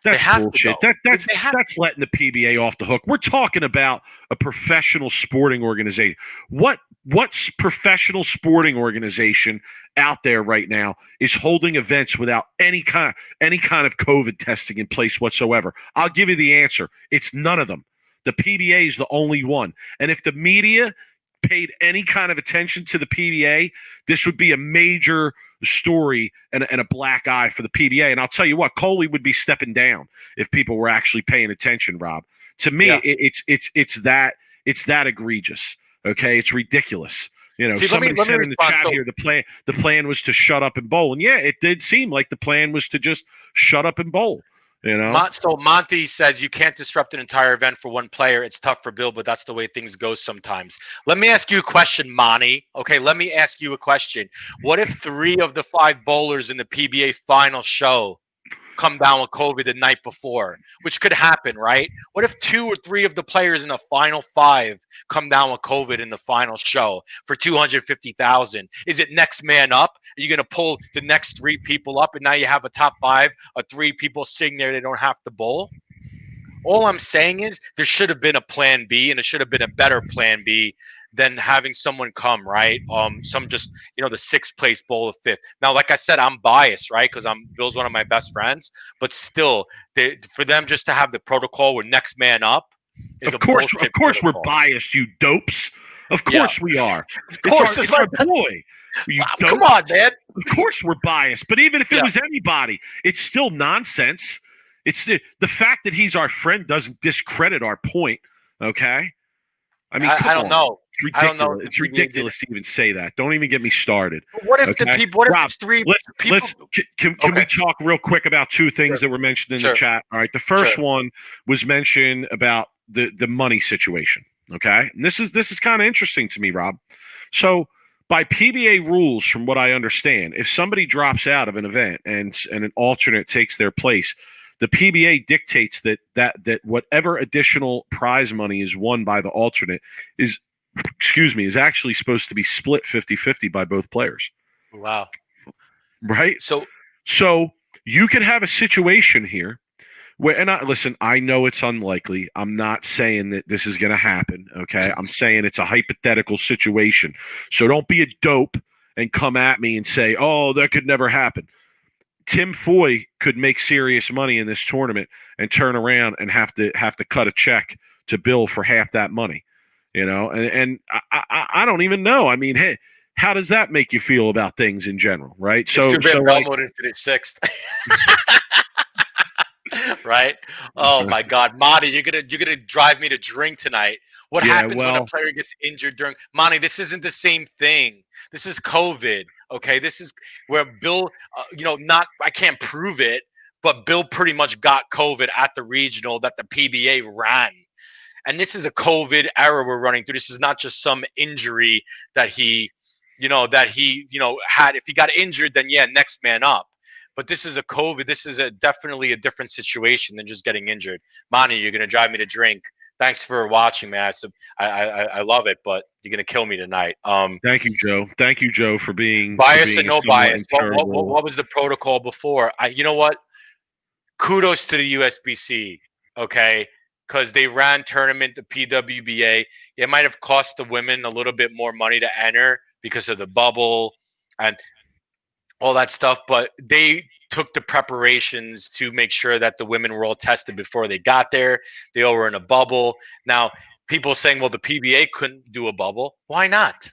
That's bullshit. That's letting the PBA off the hook. We're talking about a professional sporting organization. What's professional sporting organization out there right now is holding events without any kind of COVID testing in place whatsoever? I'll give you the answer. It's none of them. The PBA is the only one. And if the media paid any kind of attention to the PBA, this would be a major story and a black eye for the PBA. And I'll tell you what, Coley would be stepping down if people were actually paying attention, Rob. To me, it's that egregious. Okay, it's ridiculous. Somebody said in the chat here the plan was to shut up and bowl, and yeah, it did seem like the plan was to just shut up and bowl. So Monty says you can't disrupt an entire event for one player. It's tough for Bill, but that's the way things go sometimes. Let me ask you a question, Monty. Okay, let me ask you a question. What if 3 of the 5 bowlers in the PBA final show come down with COVID the night before, which could happen, right? What if 2 or 3 of the players in the final 5 come down with COVID in the final show for 250,000? Is it next man up? Are you going to pull the next 3 people up, and now you have a top 5 of 3 people sitting there they don't have to bowl? All I'm saying is there should have been a plan B, and it should have been a better plan B than having someone come, right? Some just, the 6th place bowl of 5th. Now, like I said, I'm biased, right? Because Bill's one of my best friends, but still, for them just to have the protocol where next man up is of course we're biased, you dopes. Of course we are. Of course, it's our boy. Come on, man. Of course we're biased, but even if it was anybody, it's still nonsense. It's the fact that he's our friend doesn't discredit our point. Okay, I mean, I don't know. It's ridiculous. I don't know. It's ridiculous to even say that. Don't even get me started. What if the people? What if Rob, 3 people? Can we talk real quick about 2 things that were mentioned in the chat? All right. The first one was mentioned about the money situation. Okay, and this is kind of interesting to me, Rob. So by PBA rules, from what I understand, if somebody drops out of an event and an alternate takes their place, the PBA dictates that whatever additional prize money is won by the alternate is actually supposed to be split 50-50 by both players. Wow. Right? So you could have a situation here where, and I know it's unlikely. I'm not saying that this is going to happen, okay? I'm saying it's a hypothetical situation. So don't be a dope and come at me and say, oh, that could never happen. Tim Foy could make serious money in this tournament and turn around and have to cut a check to Bill for half that money, and I don't even know. I mean, hey, how does that make you feel about things in general, right? So Belmo didn't finish 6th. Right? Oh my God, Monty, you're gonna drive me to drink tonight. What happens when a player gets injured during Monty? This isn't the same thing. This is COVID. Okay, this is where Bill, I can't prove it, but Bill pretty much got COVID at the regional that the PBA ran. And this is a COVID era we're running through. This is not just some injury that he had. If he got injured, then yeah, next man up. But this is a COVID. This is definitely a different situation than just getting injured. Monty, you're going to drive me to drink. Thanks for watching, man. I love it, but you're gonna kill me tonight. Thank you, Joe. Thank you, Joe, for being biased and no bias. What was the protocol before? You know what? Kudos to the USBC, okay, because they ran tournament the PWBA. It might have cost the women a little bit more money to enter because of the bubble and all that stuff, but they took the preparations to make sure that the women were all tested before they got there. They all were in a bubble. Now, people saying, well, the PBA couldn't do a bubble. Why not?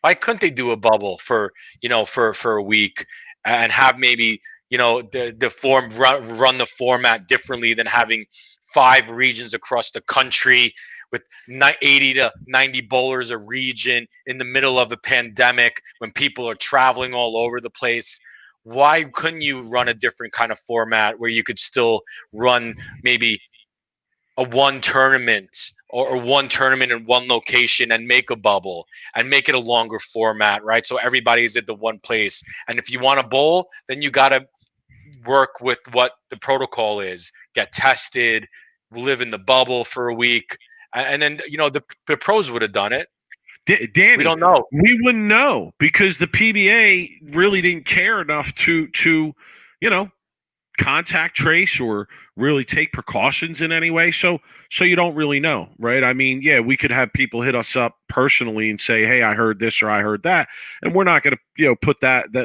Why couldn't they do a bubble for a week and have maybe, the form run the format differently than having 5 regions across the country with 80 to 90 bowlers a region in the middle of a pandemic when people are traveling all over the place? Why couldn't you run a different kind of format where you could still run maybe a one tournament or one tournament in one location and make a bubble and make it a longer format, right? So everybody's at the one place. And if you want to bowl, then you got to work with what the protocol is. Get tested, live in the bubble for a week. And then, the pros would have done it. Danny, we don't know. We wouldn't know because the PBA really didn't care enough to contact trace or really take precautions in any way. So you don't really know, right? I mean, yeah, we could have people hit us up personally and say, hey, I heard this or I heard that. And we're not going to, put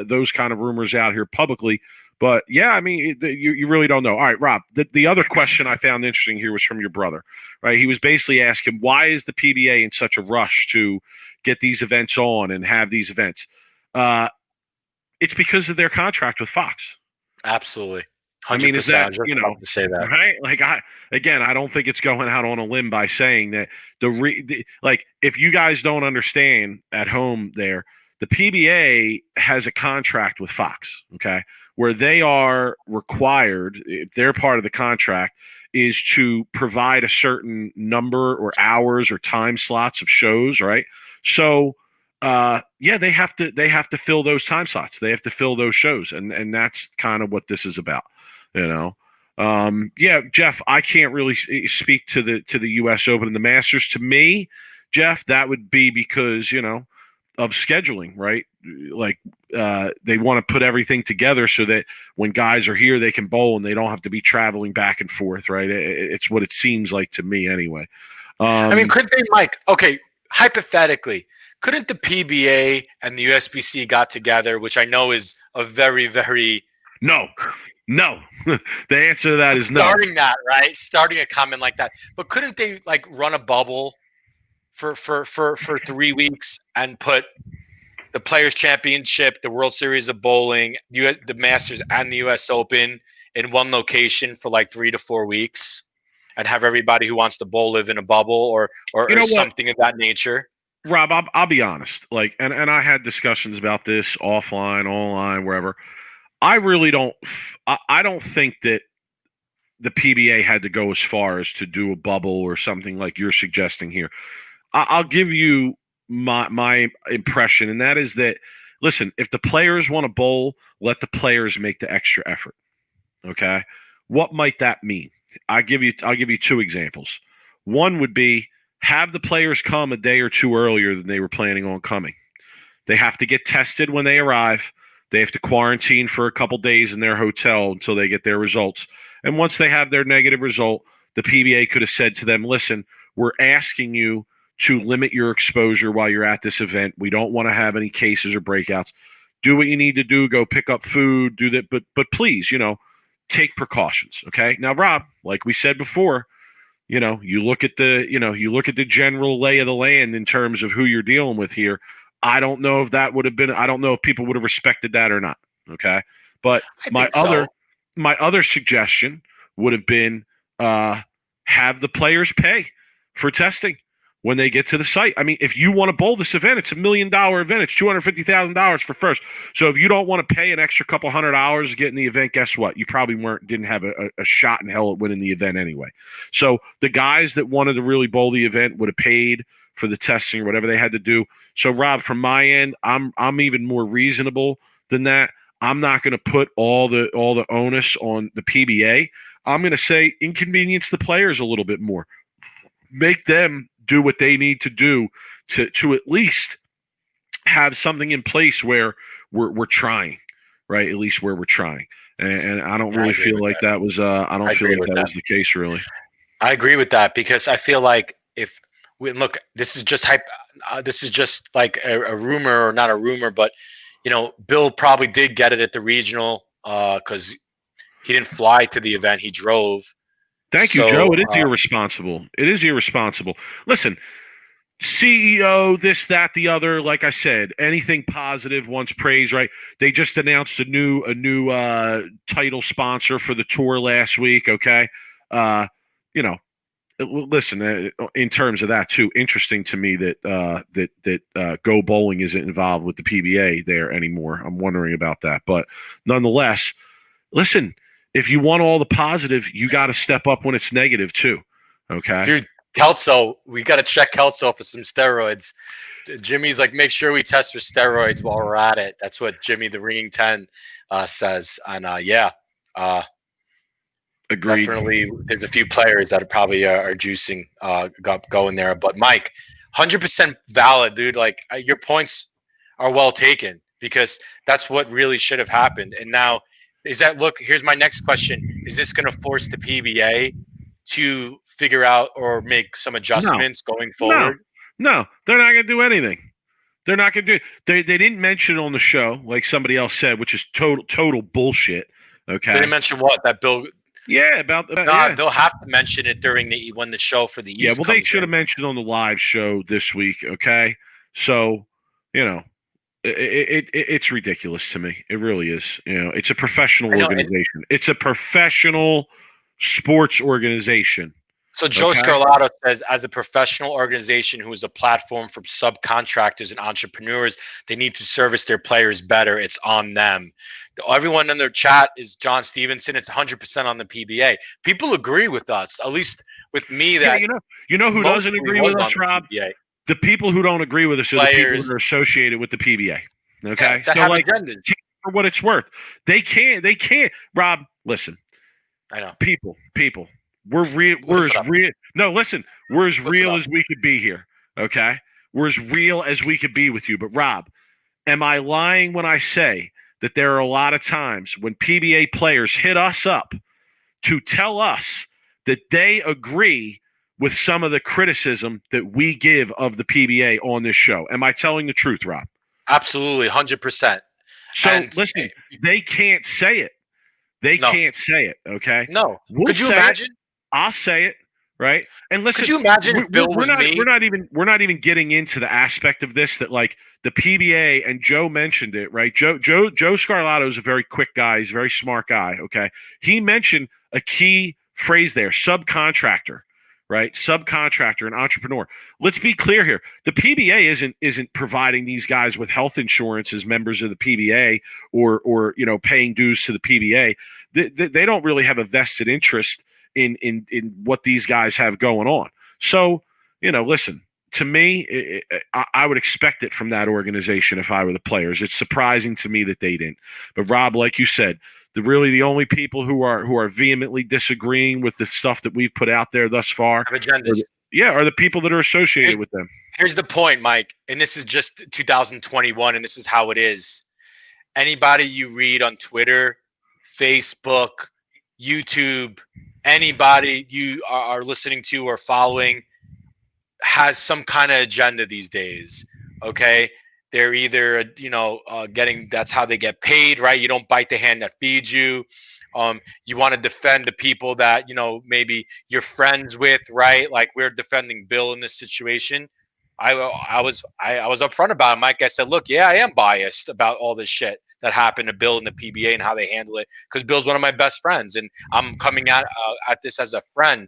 those kind of rumors out here publicly. But yeah, I mean, you really don't know. All right, Rob, the other question I found interesting here was from your brother, right? He was basically asking, why is the PBA in such a rush to get these events on and have these events? It's because of their contract with Fox. Absolutely. 100%. I mean, is that, I was just about to say that. right? Like I don't think it's going out on a limb by saying that like if you guys don't understand at home there, the PBA has a contract with Fox, okay, where they are required, if they're part of the contract, is to provide a certain number or hours or time slots of shows, right? So yeah, they have to fill those time slots. They have to fill those shows, and that's kind of what this is about, you know. Yeah, Jeff, I can't really speak to the U.S. Open and the Masters. To me, Jeff, that would be because of scheduling, right? Like they want to put everything together so that when guys are here, they can bowl and they don't have to be traveling back and forth, right? It's what it seems like to me, anyway. I mean, couldn't they, Mike? Okay, hypothetically, couldn't the PBA and the USBC got together, which I know is a very, very no. The answer to that is no. Starting a comment like that, but couldn't they like run a bubble for 3 weeks and put the Players Championship, the World Series of Bowling, the Masters, and the U.S. Open in one location for like 3 to 4 weeks, and have everybody who wants to bowl live in a bubble or something of that nature? Rob, I'll be honest. Like, and I had discussions about this offline, online, wherever. I really don't. I don't think that the PBA had to go as far as to do a bubble or something like you're suggesting here. I'll give you my impression, and that is that, listen, if the players want to bowl, let the players make the extra effort. Okay, what might that mean? I'll give you 2 examples. One would be have the players come a day or 2 earlier than they were planning on coming. They have to get tested when they arrive. They have to quarantine for a couple days in their hotel until they get their results. And once they have their negative result, the PBA could have said to them, listen, we're asking you to limit your exposure while you're at this event. We don't want to have any cases or breakouts. Do what you need to do. Go pick up food. Do that. But please, take precautions. Okay. Now, Rob, like we said before, you look at the general lay of the land in terms of who you're dealing with here. I don't know if that would have been. I don't know if people would have respected that or not. Okay. But my other suggestion would have been have the players pay for testing when they get to the site. I mean, if you want to bowl this event, it's $1 million event. It's $250,000 for first. So if you don't want to pay an extra couple $100 to get in the event, guess what? You probably didn't have a shot in hell at winning the event anyway. So the guys that wanted to really bowl the event would have paid for the testing or whatever they had to do. So Rob, from my end, I'm even more reasonable than that. I'm not going to put all the onus on the PBA. I'm going to say inconvenience the players a little bit more. Make them do what they need to do to at least have something in place where we're trying, right? At least where we're trying. And I don't really feel like that was was the case, really. I agree with that, because I feel like if we look, this is just like a rumor, or not a rumor, but Bill probably did get it at the regional because he didn't fly to the event; he drove. Thank you, Joe. It is irresponsible. It is irresponsible. Listen, CEO, this, that, the other. Like I said, anything positive wants praise, right? They just announced a new title sponsor for the tour last week. Okay, listen. In terms of that too, interesting to me that Go Bowling isn't involved with the PBA there anymore. I'm wondering about that, but nonetheless, listen. If you want all the positive, you got to step up when it's negative too. Okay, dude. Kelso, we got to check Kelso for some steroids. Jimmy's like, make sure we test for steroids while we're at it. That's what Jimmy, the Ringing 10, says. And agreed. Definitely, there's a few players that are probably are juicing, going there. But Mike, 100% valid, dude. Like your points are well taken, because that's what really should have happened. And now. Here's my next question. Is this going to force the PBA to figure out or make some adjustments going forward? No, they're not going to do anything. They're not going to do it. They didn't mention it on the show, like somebody else said, which is total bullshit. Okay. They didn't mention what? That Bill. Yeah, they'll have to mention it when the show for the East. Yeah, well, they should have mentioned it on the live show this week. Okay. So, It's ridiculous to me. It really is. It's a professional I know, organization. It's a professional sports organization. So Joe Okay. Scarlato says, as a professional organization who is a platform for subcontractors and entrepreneurs, they need to service their players better. It's on them. Everyone in their chat is John Stevenson. It's 100% on the PBA. People agree with us, at least with me. That you know who doesn't agree with us, Rob? The people who don't agree with us are the people that are associated with the PBA. Okay, that have agendas. For what it's worth, they can't. Rob, listen. I know. People. We're real. We're as real. No, listen. We're as real as we could be here. Okay, we're as real as we could be with you. But Rob, am I lying when I say that there are a lot of times when PBA players hit us up to tell us that they agree with some of the criticism that we give of the PBA on this show? Am I telling the truth, Rob? Absolutely, 100%. So listen, they can't say it. They can't say it. Okay. No. Could you imagine? I'll say it, right? And listen, could you imagine if Bill was me? We're not even getting into the aspect of this that, like, the PBA, and Joe mentioned it, right? Joe Scarlato is a very quick guy. He's a very smart guy. Okay. He mentioned a key phrase there: subcontractor, right? Subcontractor and entrepreneur. Let's be clear here. The PBA isn't providing these guys with health insurance as members of the PBA or paying dues to the PBA. They don't really have a vested interest in what these guys have going on. So, listen, to me, I would expect it from that organization if I were the players. It's surprising to me that they didn't. But Rob, like you said, the only people who are vehemently disagreeing with the stuff that we've put out there thus far are the people that are associated with them. Here's the point, Mike, and this is just 2021, and this is how it is. Anybody you read on Twitter, Facebook, YouTube, anybody you are listening to or following has some kind of agenda these days. Okay. They're either, that's how they get paid, right? You don't bite the hand that feeds you. You want to defend the people that, maybe you're friends with, right? Like we're defending Bill in this situation. I was upfront about it, Mike. I said, look, yeah, I am biased about all this shit that happened to Bill and the PBA and how they handle it, because Bill's one of my best friends, and I'm coming at this as a friend,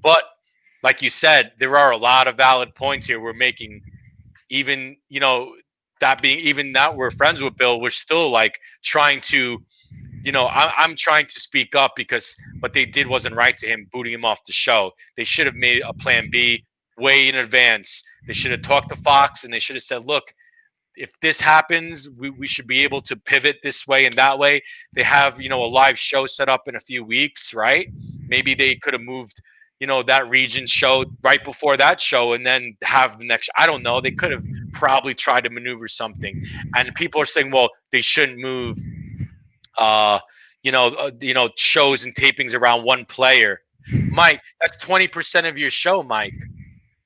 But like you said, there are a lot of valid points here we're making. Even that we're friends with Bill, we're still like trying to, I'm trying to speak up because what they did wasn't right to him, booting him off the show. They should have made a plan B way in advance. They should have talked to Fox and they should have said, look, if this happens, we should be able to pivot this way and that way. They have, a live show set up in a few weeks, right? Maybe they could have moved, that region show right before that show and then have the next. I don't know. They could have probably tried to maneuver something. And people are saying, well, they shouldn't move, shows and tapings around one player. Mike, that's 20% of your show, Mike.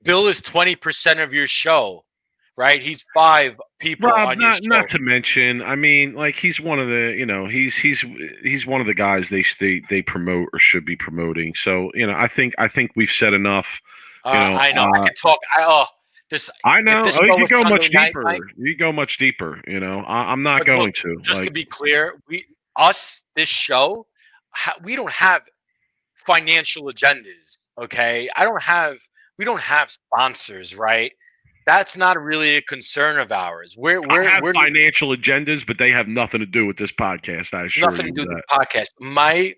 Bill is 20% of your show. Right, he's 5 people Rob, on your show. Not to mention, I mean, like he's one of the, he's one of the guys they promote or should be promoting. So I think we've said enough. I know. I can talk. I know. You can go much deeper. You go much deeper. I'm not going to. Just to be clear, this show, we don't have financial agendas. Okay, we don't have sponsors, right? That's not really a concern of ours. We're financial agendas, but they have nothing to do with this podcast. I assure you. Nothing to do with the podcast. My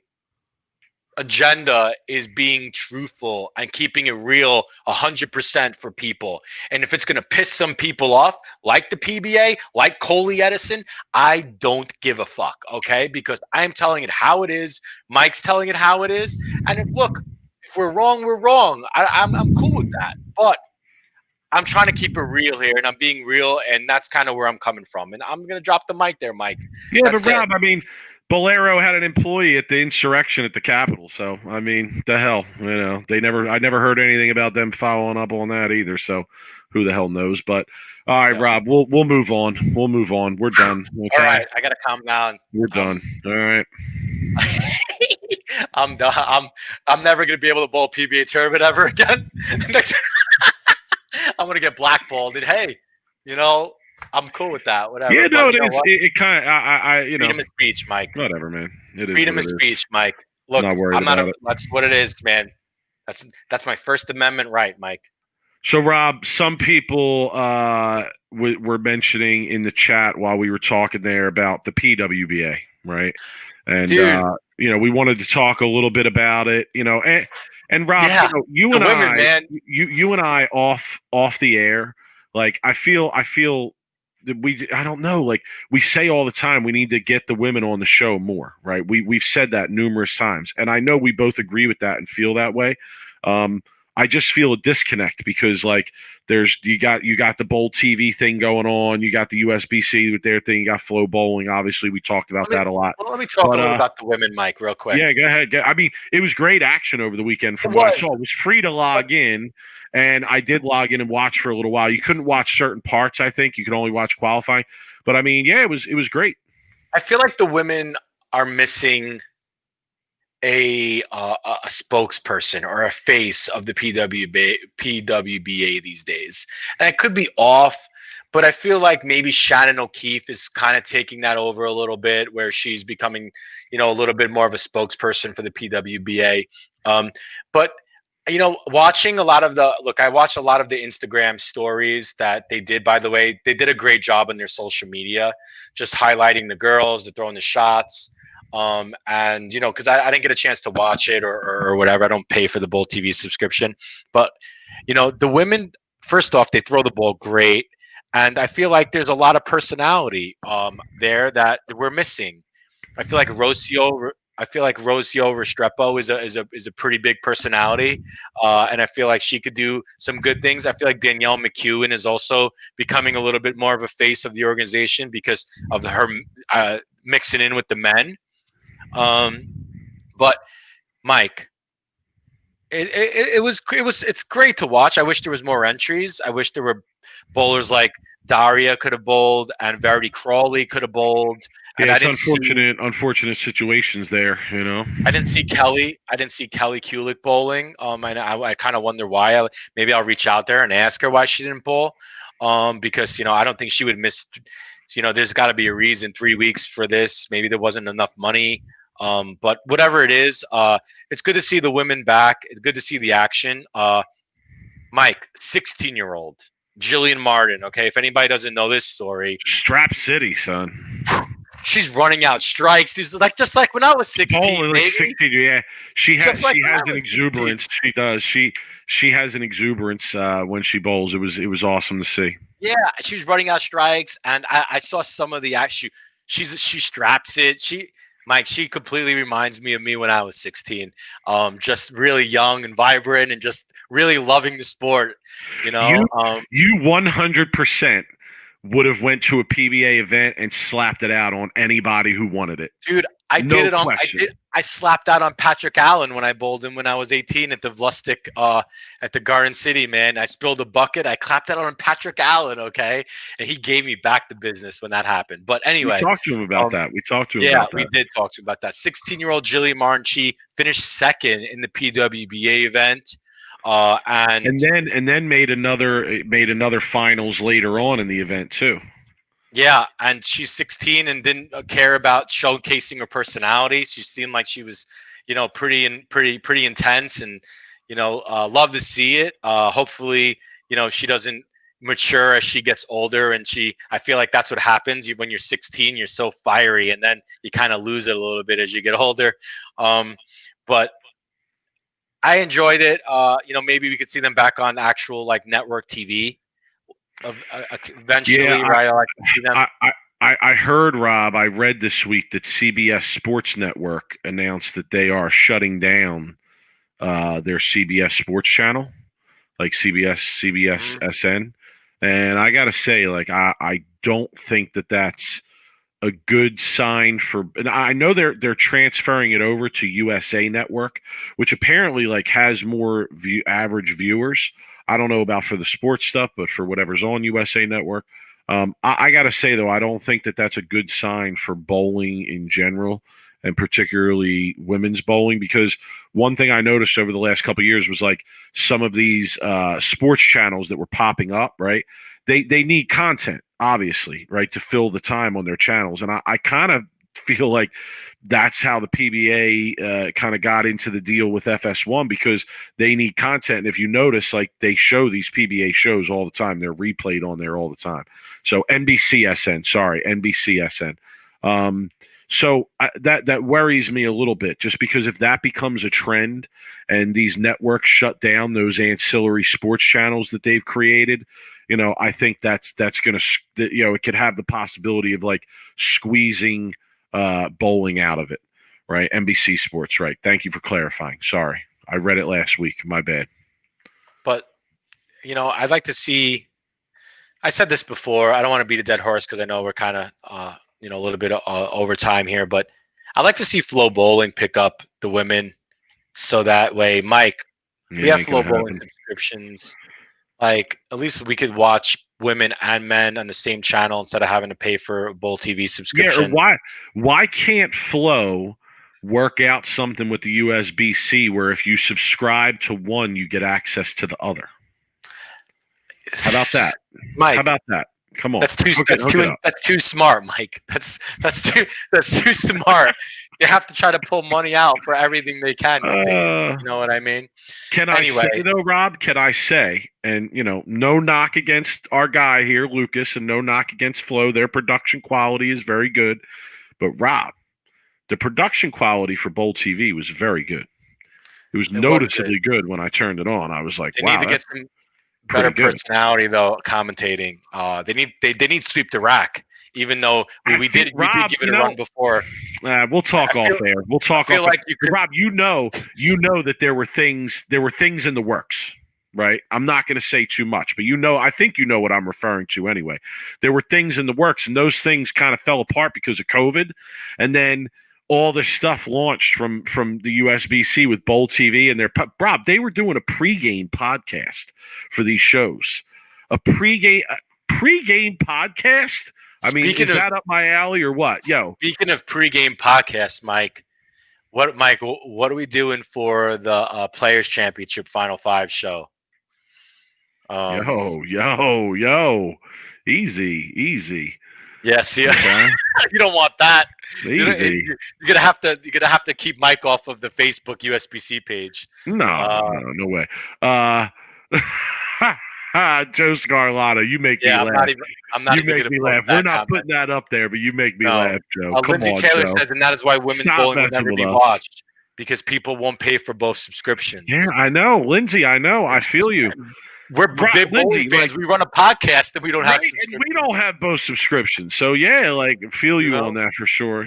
agenda is being truthful and keeping it real 100% for people. And if it's going to piss some people off, like the PBA, like Coley Edison, I don't give a fuck, okay? Because I'm telling it how it is. Mike's telling it how it is. And if we're wrong, we're wrong. I'm cool with that. But I'm trying to keep it real here, and I'm being real, and that's kind of where I'm coming from. And I'm going to drop the mic there, Mike. Yeah, that's but Rob, I mean, Bolero had an employee at the insurrection at the Capitol. So, I mean, the hell, I never heard anything about them following up on that either. So who the hell knows? But all right, Rob, we'll move on. We'll move on. We're done. Okay? All right. I got to calm down. We're done. All right. I'm done. I'm never going to be able to bowl PBA tournament ever again. I'm going to get blackballed. And hey, I'm cool with that. Whatever. Yeah, no, But it you know is. what? It kind of, Freedom of speech, Mike. whatever, man. It is Freedom what of it is. speech, Mike. Look, Not worried I'm not. about it. That's what it is, man. That's my First Amendment right, Mike. So, Rob, some people were mentioning in the chat while we were talking there about the PWBA, right? And Dude. we wanted to talk a little bit about it, and Rob, Yeah, you the and women, I, man. you and I off the air, like I feel that I don't know, like we say all the time, we need to get the women on the show more, right? We've said that numerous times, and I know we both agree with that and feel that way. I just feel a disconnect because like you got the Bowl TV thing going on, you got the USBC with their thing, you got Flow Bowling. Obviously, we talked about that a lot. Well, let me talk a little about the women, Mike, real quick. Yeah, go ahead. I mean, it was great action over the weekend from what I saw. It was free to log in, and I did log in and watch for a little while. You couldn't watch certain parts, I think. You could only watch qualifying. But I mean, yeah, it was great. I feel like the women are missing a spokesperson or a face of the PWBA these days. And I could be off, but I feel like maybe Shannon O'Keefe is kind of taking that over a little bit, where she's becoming, a little bit more of a spokesperson for the PWBA. But watching I watched a lot of the Instagram stories that they did. By the way, they did a great job on their social media, just highlighting the girls, they're throwing the shots. And because I didn't get a chance to watch it or whatever. I don't pay for the Bowl TV subscription, but the women, first off, they throw the ball great, and I feel like there's a lot of personality there that we're missing. I feel like Rocio Restrepo is a pretty big personality, and I feel like she could do some good things. I feel like Danielle McEwen is also becoming a little bit more of a face of the organization because of her mixing in with the men. But Mike, it's great to watch. I wish there was more entries. I wish there were bowlers like Daria could have bowled and Verity Crawley could have bowled. And yeah, it's unfortunate situations there. I didn't see Kelly. Kulick bowling. I kind of wonder why. Maybe I'll reach out there and ask her why she didn't bowl. Because I don't think she would miss. There's got to be a reason. 3 weeks for this. Maybe there wasn't enough money. But whatever it is, it's good to see the women back. It's good to see the action. Mike, 16-year-old Jillian Martin. Okay, if anybody doesn't know this story, Strap City, son. She's running out strikes. She's just like when I was 16. Like 16, yeah. She has an exuberance. 16. She does. She has an exuberance when she bowls. It was awesome to see. Yeah, she's running out strikes, and I saw some of the action. She straps it. Mike, she completely reminds me of me when I was 16. Just really young and vibrant and just really loving the sport. You 100% would have went to a PBA event and slapped it out on anybody who wanted it. Dude, I slapped out on Patrick Allen when I bowled him when I was 18 at the Vlustic at the Garden City, man. I spilled a bucket. I clapped that on Patrick Allen, okay? And he gave me back the business when that happened. But anyway. We talked to him about that. about that. Yeah, we did talk to him about that. 16-year-old Jillian Martin, she finished second in the PWBA event. And then made another finals later on in the event too. Yeah, and she's 16 and didn't care about showcasing her personality. She seemed like she was, pretty intense, and love to see it. Hopefully, she doesn't mature as she gets older, and I feel like that's what happens. When you're 16, you're so fiery, and then you kind of lose it a little bit as you get older. But I enjoyed it. Maybe we could see them back on actual network TV eventually. Yeah, right? I like to see them. I heard, Rob, I read this week that CBS Sports Network announced that they are shutting down their CBS Sports channel, like CBS SN. And I got to say, I don't think that that's a good sign for. And I know they're transferring it over to USA Network, which apparently has more average viewers. I don't know about for the sports stuff, but for whatever's on USA Network, I got to say though, I don't think that that's a good sign for bowling in general, and particularly women's bowling. Because one thing I noticed over the last couple of years was some of these sports channels that were popping up, right? They need content. obviously, right, to fill the time on their channels. And I kind of feel like that's how the PBA kind of got into the deal with FS1, because they need content. And if you notice, like, they show these PBA shows all the time. They're replayed on there all the time. So NBCSN. So that worries me a little bit, just because if that becomes a trend and these networks shut down those ancillary sports channels that they've created, I think that's going to, it could have the possibility of like squeezing bowling out of it, right? NBC Sports, right? Thank you for clarifying. Sorry, I read it last week. My bad. But I'd like to see. I said this before. I don't want to beat a dead horse because I know we're kind of a little bit over time here, but I'd like to see Flow Bowling pick up the women, so that way, Mike, we have Flow Bowling subscriptions. Like, at least we could watch women and men on the same channel instead of having to pay for a Bowl TV subscription. Yeah, why can't Flow work out something with the USB-C where if you subscribe to one, you get access to the other? How about that, Mike? How about that? Come on, that's too smart, Mike. That's too smart. They have to try to pull money out for everything they can. You know what I mean? I say though, Rob? Can I say, and no knock against our guy here, Lucas, and no knock against Flow. Their production quality is very good, but Rob, the production quality for Bowl TV was very good. It was noticeably good when I turned it on. I was like, they wow, need to get some better personality though. Commentating, they need Sweep the Rack. Even though we did give it a run before. We'll talk off air. We'll talk off air. Rob, you know that there were things in the works, right? I'm not going to say too much, but I think you know what I'm referring to anyway. There were things in the works, and those things kind of fell apart because of COVID, and then all this stuff launched from the USB-C with Bowl TV, and Rob, they were doing a pregame podcast for these shows. A pregame podcast. I mean, is that up my alley or what? Speaking of pregame podcasts, Mike, what are we doing for the Players Championship Final Five show? Yo, easy. Yes, yeah. Okay. You don't want that. Easy. You're gonna have to keep Mike off of the Facebook USB-C page. No way. Joe Scarlatta, you make me laugh. I'm not even make me laugh. We're not putting that up there, but you make me laugh, Joe. Lindsay Taylor says, and that is why women's bowling will never be watched, because people won't pay for both subscriptions. Yeah, I know, Lindsay. I know. I feel you. We're big bowling fans. We run a podcast and we don't have subscriptions. And we don't have both subscriptions. So yeah, feel you on that for sure.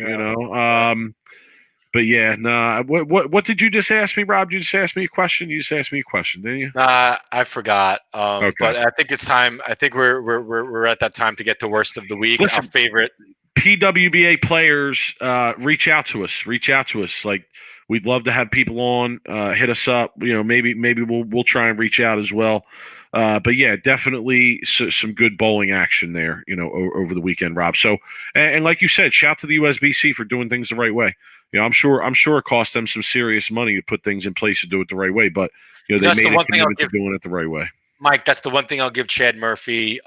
But yeah, nah. What did you just ask me, Rob? You just asked me a question. You just asked me a question, didn't you? I forgot. Okay. But I think it's time. I think we're at that time to get the worst of the week. Listen, our favorite PWBA players, reach out to us. Like, we'd love to have people on. Hit us up. Maybe we'll try and reach out as well. But yeah, definitely some good bowling action there. Over the weekend, Rob. So and like you said, shout to the USB-C for doing things the right way. I'm sure it cost them some serious money to put things in place to do it the right way, but they made a commitment to doing it the right way. Mike, that's the one thing I'll give Chad Murphy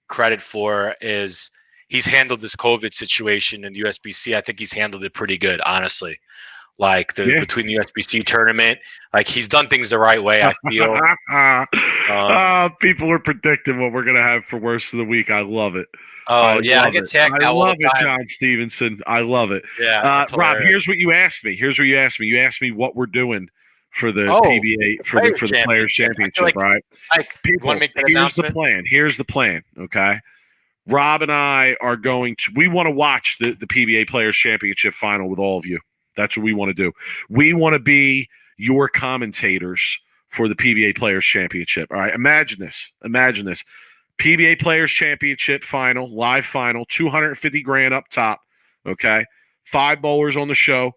credit for, is he's handled this COVID situation in USB-C. I think he's handled it pretty good, honestly. Between the USB-C tournament, he's done things the right way, I feel. People are predicting what we're gonna have for worst of the week. I love it. I get tagged. I love it, John Stevenson. I love it. Yeah, Rob, here's what you asked me. You asked me what we're doing for the PBA for the Players Championship, right? People, want to make that announcement? Here's the plan. Okay, Rob and I are we want to watch the PBA Players Championship final with all of you. That's what we want to do. We want to be your commentators for the PBA Players Championship. All right, imagine this. PBA Players Championship final, live final, $250,000 up top. Okay, 5 bowlers on the show.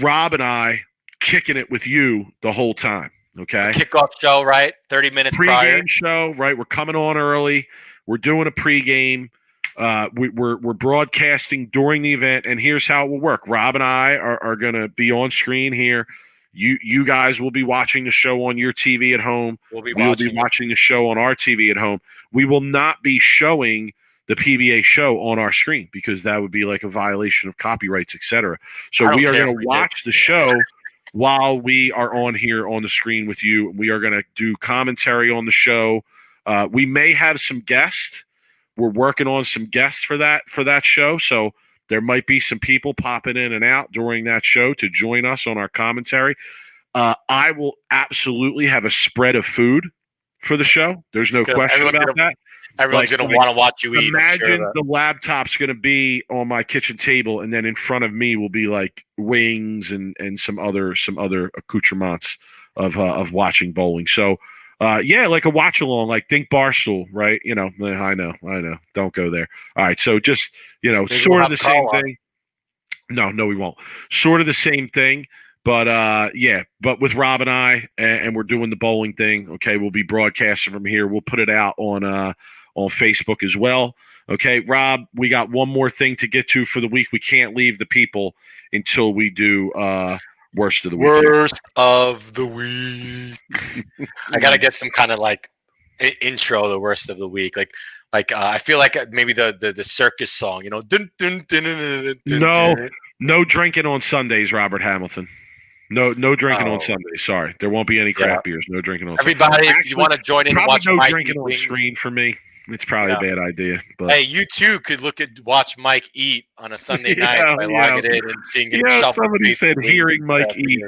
Rob and I kicking it with you the whole time. Okay, kickoff show, right? 30 minutes prior. Pre-game show, right? We're coming on early. We're doing a pregame. We're broadcasting during the event, and here's how it will work. Rob and I are going to be on screen here, You guys will be watching the show on your TV at home. We'll be watching the show on our TV at home. We will not be showing the PBA show on our screen because that would be like a violation of copyrights, etc. So we are going to watch the show while we are on here on the screen with you. We are going to do commentary on the show. We may have some guests. We're working on some guests for that show. So there might be some people popping in and out during that show to join us on our commentary. I will absolutely have a spread of food for the show. There's no question about that. Everyone's going to want to watch you eat. Imagine the laptop's going to be on my kitchen table, and then in front of me will be like wings and some other accoutrements of watching bowling. So, like a watch along, like think Barstool, right? I know. Don't go there. All right, so just sort of the same thing. No, we won't. Sort of the same thing. But but with Rob and I, and we're doing the bowling thing. Okay, we'll be broadcasting from here. We'll put it out on Facebook as well. Okay, Rob, we got one more thing to get to for the week. We can't leave the people until we do worst of the week. Worst of the week. I gotta get some kind of like intro. The worst of the week, like I feel like maybe the circus song. Dun, dun, dun, dun, dun, dun. No drinking on Sundays, Robert Hamilton. No drinking on Sundays. Sorry, there won't be any craft beers. No drinking on Sundays. Everybody, if you want to join in and watch no Mike drinking on screen for me. It's probably a bad idea. But hey, you too could watch Mike eat on a Sunday night by logging in and seeing him shuffle. Somebody said hearing Mike eat.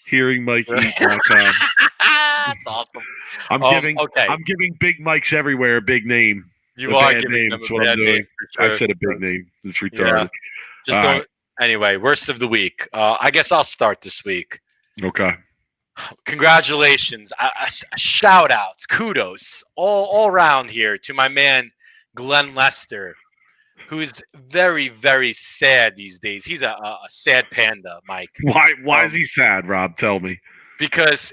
Hearing Mike eat. That's awesome. I'm giving big Mikes everywhere a big name. You are giving name. That's what I'm doing. Sure. I said a big name. It's retarded. Yeah. Anyway, worst of the week. I guess I'll start this week. Okay. Congratulations, shout outs, kudos all around here to my man Glenn Lester, who is very, very sad these days. He's a sad panda, Mike. Why is he sad, Rob? Tell me. Because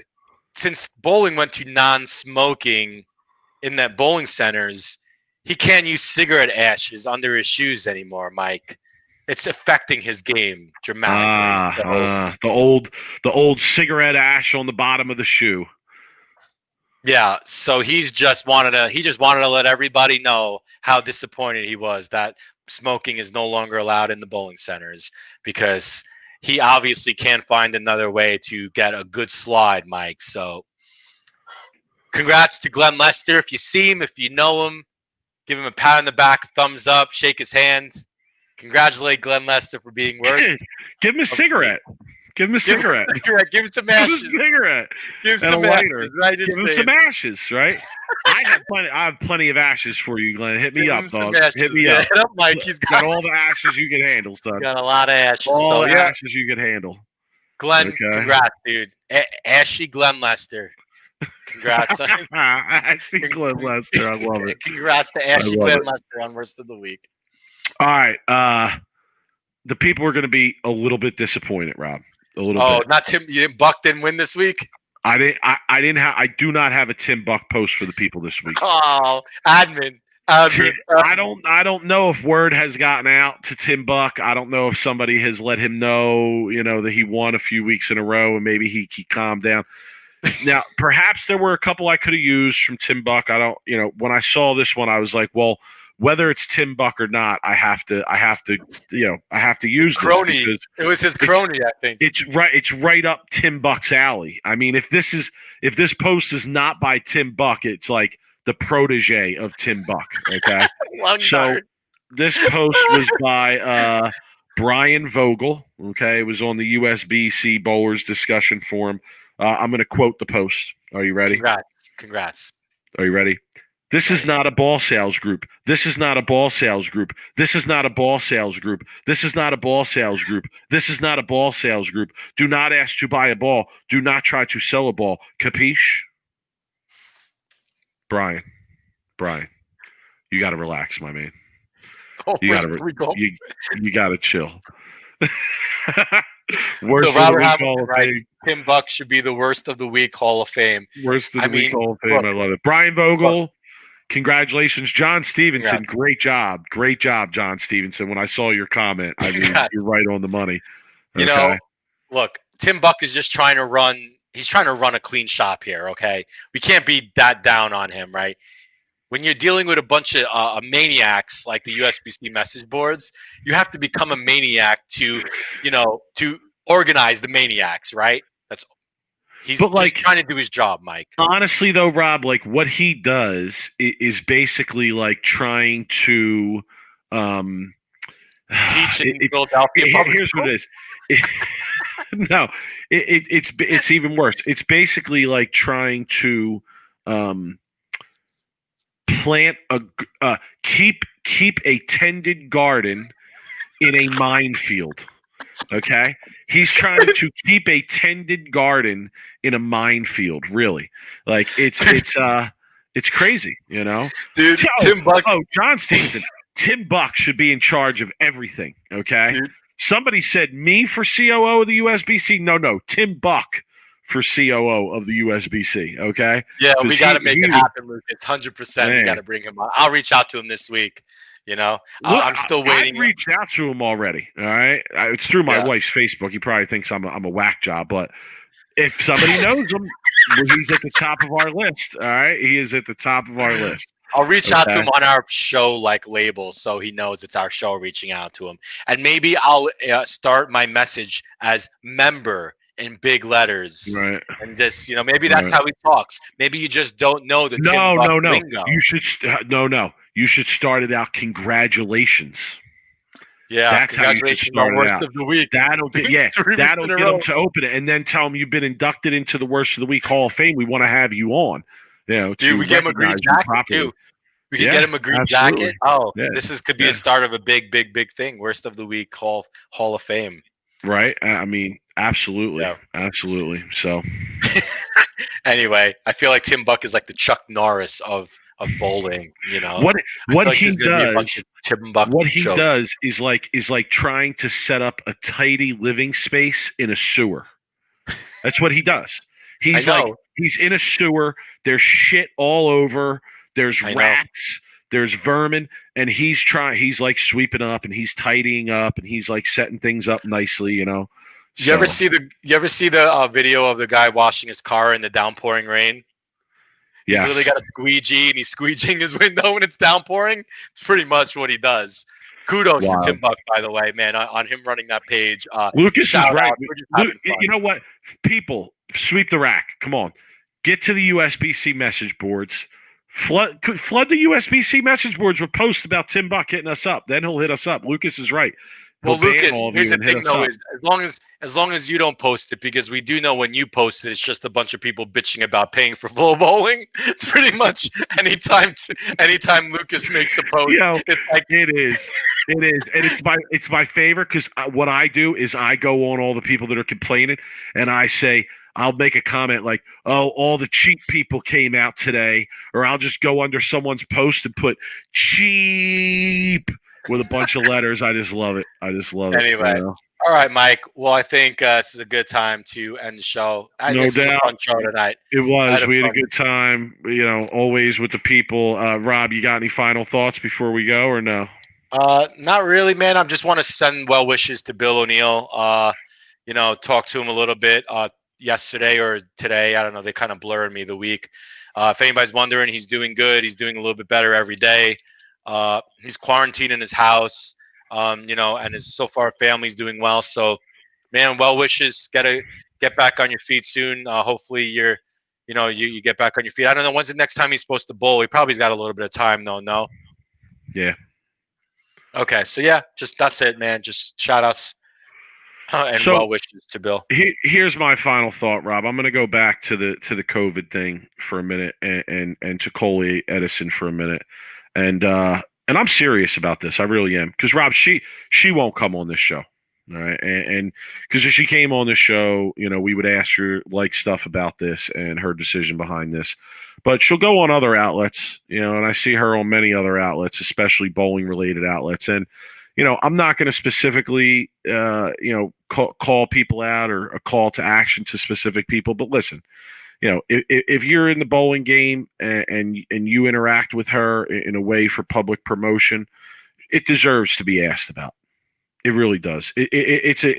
since bowling went to non-smoking in the bowling centers, he can't use cigarette ashes under his shoes anymore, Mike. It's affecting his game dramatically. The old cigarette ash on the bottom of the shoe. Yeah, so he just wanted to let everybody know how disappointed he was that smoking is no longer allowed in the bowling centers because he obviously can't find another way to get a good slide, Mike. So congrats to Glenn Lester. If you see him, if you know him, give him a pat on the back, a thumbs up, shake his hand. Congratulate Glenn Lester for being worst. Give him a cigarette. Give him a cigarette. Give him some ashes. Give him a cigarette. Give him some ashes. Give him some ashes, right? I have plenty of ashes for you, Glenn. Hit me up, dog. Hit me up. Hit up, Mike. He's got all the ashes you can handle, son. Got a lot of ashes. All the ashes you can handle. Glenn, congrats, dude. Ashy Glenn Lester. Congrats. Ashy Glenn Lester. I love it. Congrats to Ashy Glenn Lester on worst of the week. All right. The people are going to be a little bit disappointed, Rob. A little bit. Oh, not Tim. Buck didn't win this week? I do not have a Tim Buck post for the people this week. Oh, admin. I don't know if word has gotten out to Tim Buck. I don't know if somebody has let him know, that he won a few weeks in a row and maybe he calmed down. Now, perhaps there were a couple I could have used from Tim Buck. I don't, when I saw this one, I was like, well, whether it's Tim Buck or not, I have to use crony. This it was his crony, I think. It's right up Tim Buck's alley. I mean, if this post is not by Tim Buck, it's like the protege of Tim Buck. Okay. So this post was by Brian Vogel. Okay. It was on the USBC Bowlers discussion forum. I'm going to quote the post. Are you ready? Congrats. Are you ready? This is not a ball sales group. This is not a ball sales group. This is not a ball sales group. This is not a ball sales group. This is not a ball sales group. Do not ask to buy a ball. Do not try to sell a ball. Capiche? Brian, you got to relax, my man. You got to chill. Worst so Robert Hamilton, right? Tim Buck should be the worst of the week Hall of Fame. Worst of the week Hall of Fame. I love it. Brian Vogel. Congratulations, John Stevenson. Great job, John Stevenson. When I saw your comment, I mean, you're right on the money. Okay. Look, Tim Buck is just trying to run. He's trying to run a clean shop here. Okay, we can't be that down on him, right? When you're dealing with a bunch of maniacs like the USBC message boards, you have to become a maniac to organize the maniacs, right? He's just trying to do his job, Mike. Honestly, though, Rob, like what he does is basically like trying to teach in Philadelphia. Here's what it is. No, it's even worse. It's basically like trying to plant keep a tended garden in a minefield. Okay, he's trying to keep a tended garden in a minefield. Really, like it's crazy, you know, dude. Tim Buck. Oh, John Stevenson. Tim Buck should be in charge of everything. Okay, dude. Somebody said me for COO of the USBC. No, Tim Buck for COO of the USBC. Okay. Yeah, we got to make it happen, Lucas. 100%. We got to bring him on. I'll reach out to him this week. You know, look, I'm still waiting. I reached out to him already. All right, it's through my wife's Facebook. He probably thinks I'm a whack job, but if somebody knows him, he's at the top of our list. All right, he is at the top of our list. I'll reach out to him on our show label so he knows it's our show reaching out to him, and maybe I'll start my message as member in big letters, right? And just maybe that's how he talks. Maybe you just don't know the no. lingo. You should no. You should start it out. Congratulations. Yeah, that's how you should start it out. Of the week. That'll get get them to open it, and then tell them you've been inducted into the Worst of the Week Hall of Fame. We want to have you on. Dude, we get him a green jacket too. We can get him a green jacket. Oh, this could be a start of a big thing. Worst of the Week Hall of Fame. Right. I mean, absolutely, absolutely. So, anyway, I feel like Tim Buck is like the Chuck Norris of bowling. You know what he does is like trying to set up a tidy living space in a sewer. That's what he does. He's in a sewer. There's shit all over. There's rats. There's vermin, and he's like sweeping up, and he's tidying up, and he's like setting things up nicely, you know. You ever see the video of the guy washing his car in the downpouring rain? He's literally got a squeegee, and he's squeegeeing his window when it's downpouring. It's pretty much what he does. Kudos to Tim Buck, by the way, man, on him running that page. Lucas is right. You know what? People, sweep the rack. Come on. Get to the USBC message boards. Flood the USBC message boards with posts about Tim Buck hitting us up. Then he'll hit us up. Lucas is right. Well, Lucas, here's the thing, though, is as long as you don't post it, because we do know when you post it, it's just a bunch of people bitching about paying for full bowling. It's pretty much anytime Lucas makes a post, it's like it is, and it's my favorite because what I do is I go on all the people that are complaining, and I say. I'll make a comment like, oh, all the cheap people came out today, or I'll just go under someone's post and put cheap with a bunch of letters. I just love it. Anyway. All right, Mike. Well, I think this is a good time to end the show. No doubt. Was a fun show tonight. It was. We had a good time, always with the people. Rob, you got any final thoughts before we go or no? Not really, man. I just want to send well wishes to Bill O'Neill. Talk to him a little bit. Yesterday or today, I don't know. They kind of blurred me the week. If anybody's wondering, he's doing good. He's doing a little bit better every day. He's quarantined in his house, and his so far family's doing well. So, man, well wishes. Get back on your feet soon. Hopefully, you get back on your feet. I don't know when's the next time he's supposed to bowl. He probably's got a little bit of time though. No. Yeah. Okay. So yeah, just that's it, man. Just shout outs. And well wishes to Bill. Here's my final thought, Rob. I'm going to go back to the COVID thing for a minute, and to Coley Edison for a minute, and I'm serious about this. I really am, because Rob, she won't come on this show, all right? And because if she came on this show, we would ask her stuff about this and her decision behind this, but she'll go on other outlets, and I see her on many other outlets, especially bowling related outlets, and. I'm not going to specifically, call people out or a call to action to specific people. But listen, if you're in the bowling game and you interact with her in a way for public promotion, it deserves to be asked about. It really does. It's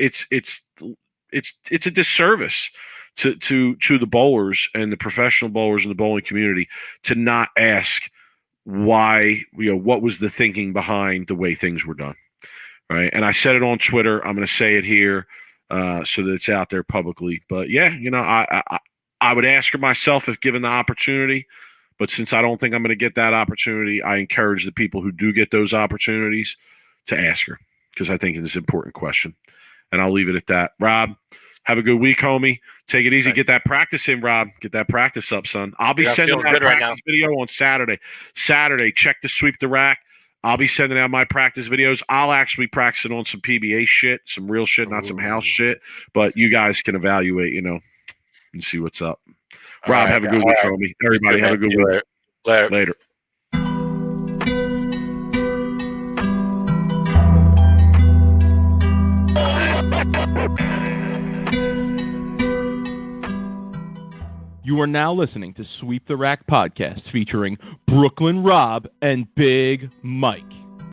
it's a disservice to the bowlers and the professional bowlers in the bowling community to not ask why, what was the thinking behind the way things were done, right? And I said it on Twitter. I'm going to say it here so that it's out there publicly. But yeah, I would ask her myself if given the opportunity. But since I don't think I'm going to get that opportunity, I encourage the people who do get those opportunities to ask her, because I think it's an important question. And I'll leave it at that. Rob, have a good week, homie. Take it easy. Get that practice in, Rob. Get that practice up, son. I'll be sending out a practice video on Saturday. Check the Sweep the Rack. I'll be sending out my practice videos. I'll actually practice it on some PBA shit, some real shit, not some house shit. But you guys can evaluate, and see what's up. Rob, have a good week, homie. Everybody, have a good week. Later. You are now listening to Sweep the Rack podcast featuring Brooklyn Rob and Big Mike.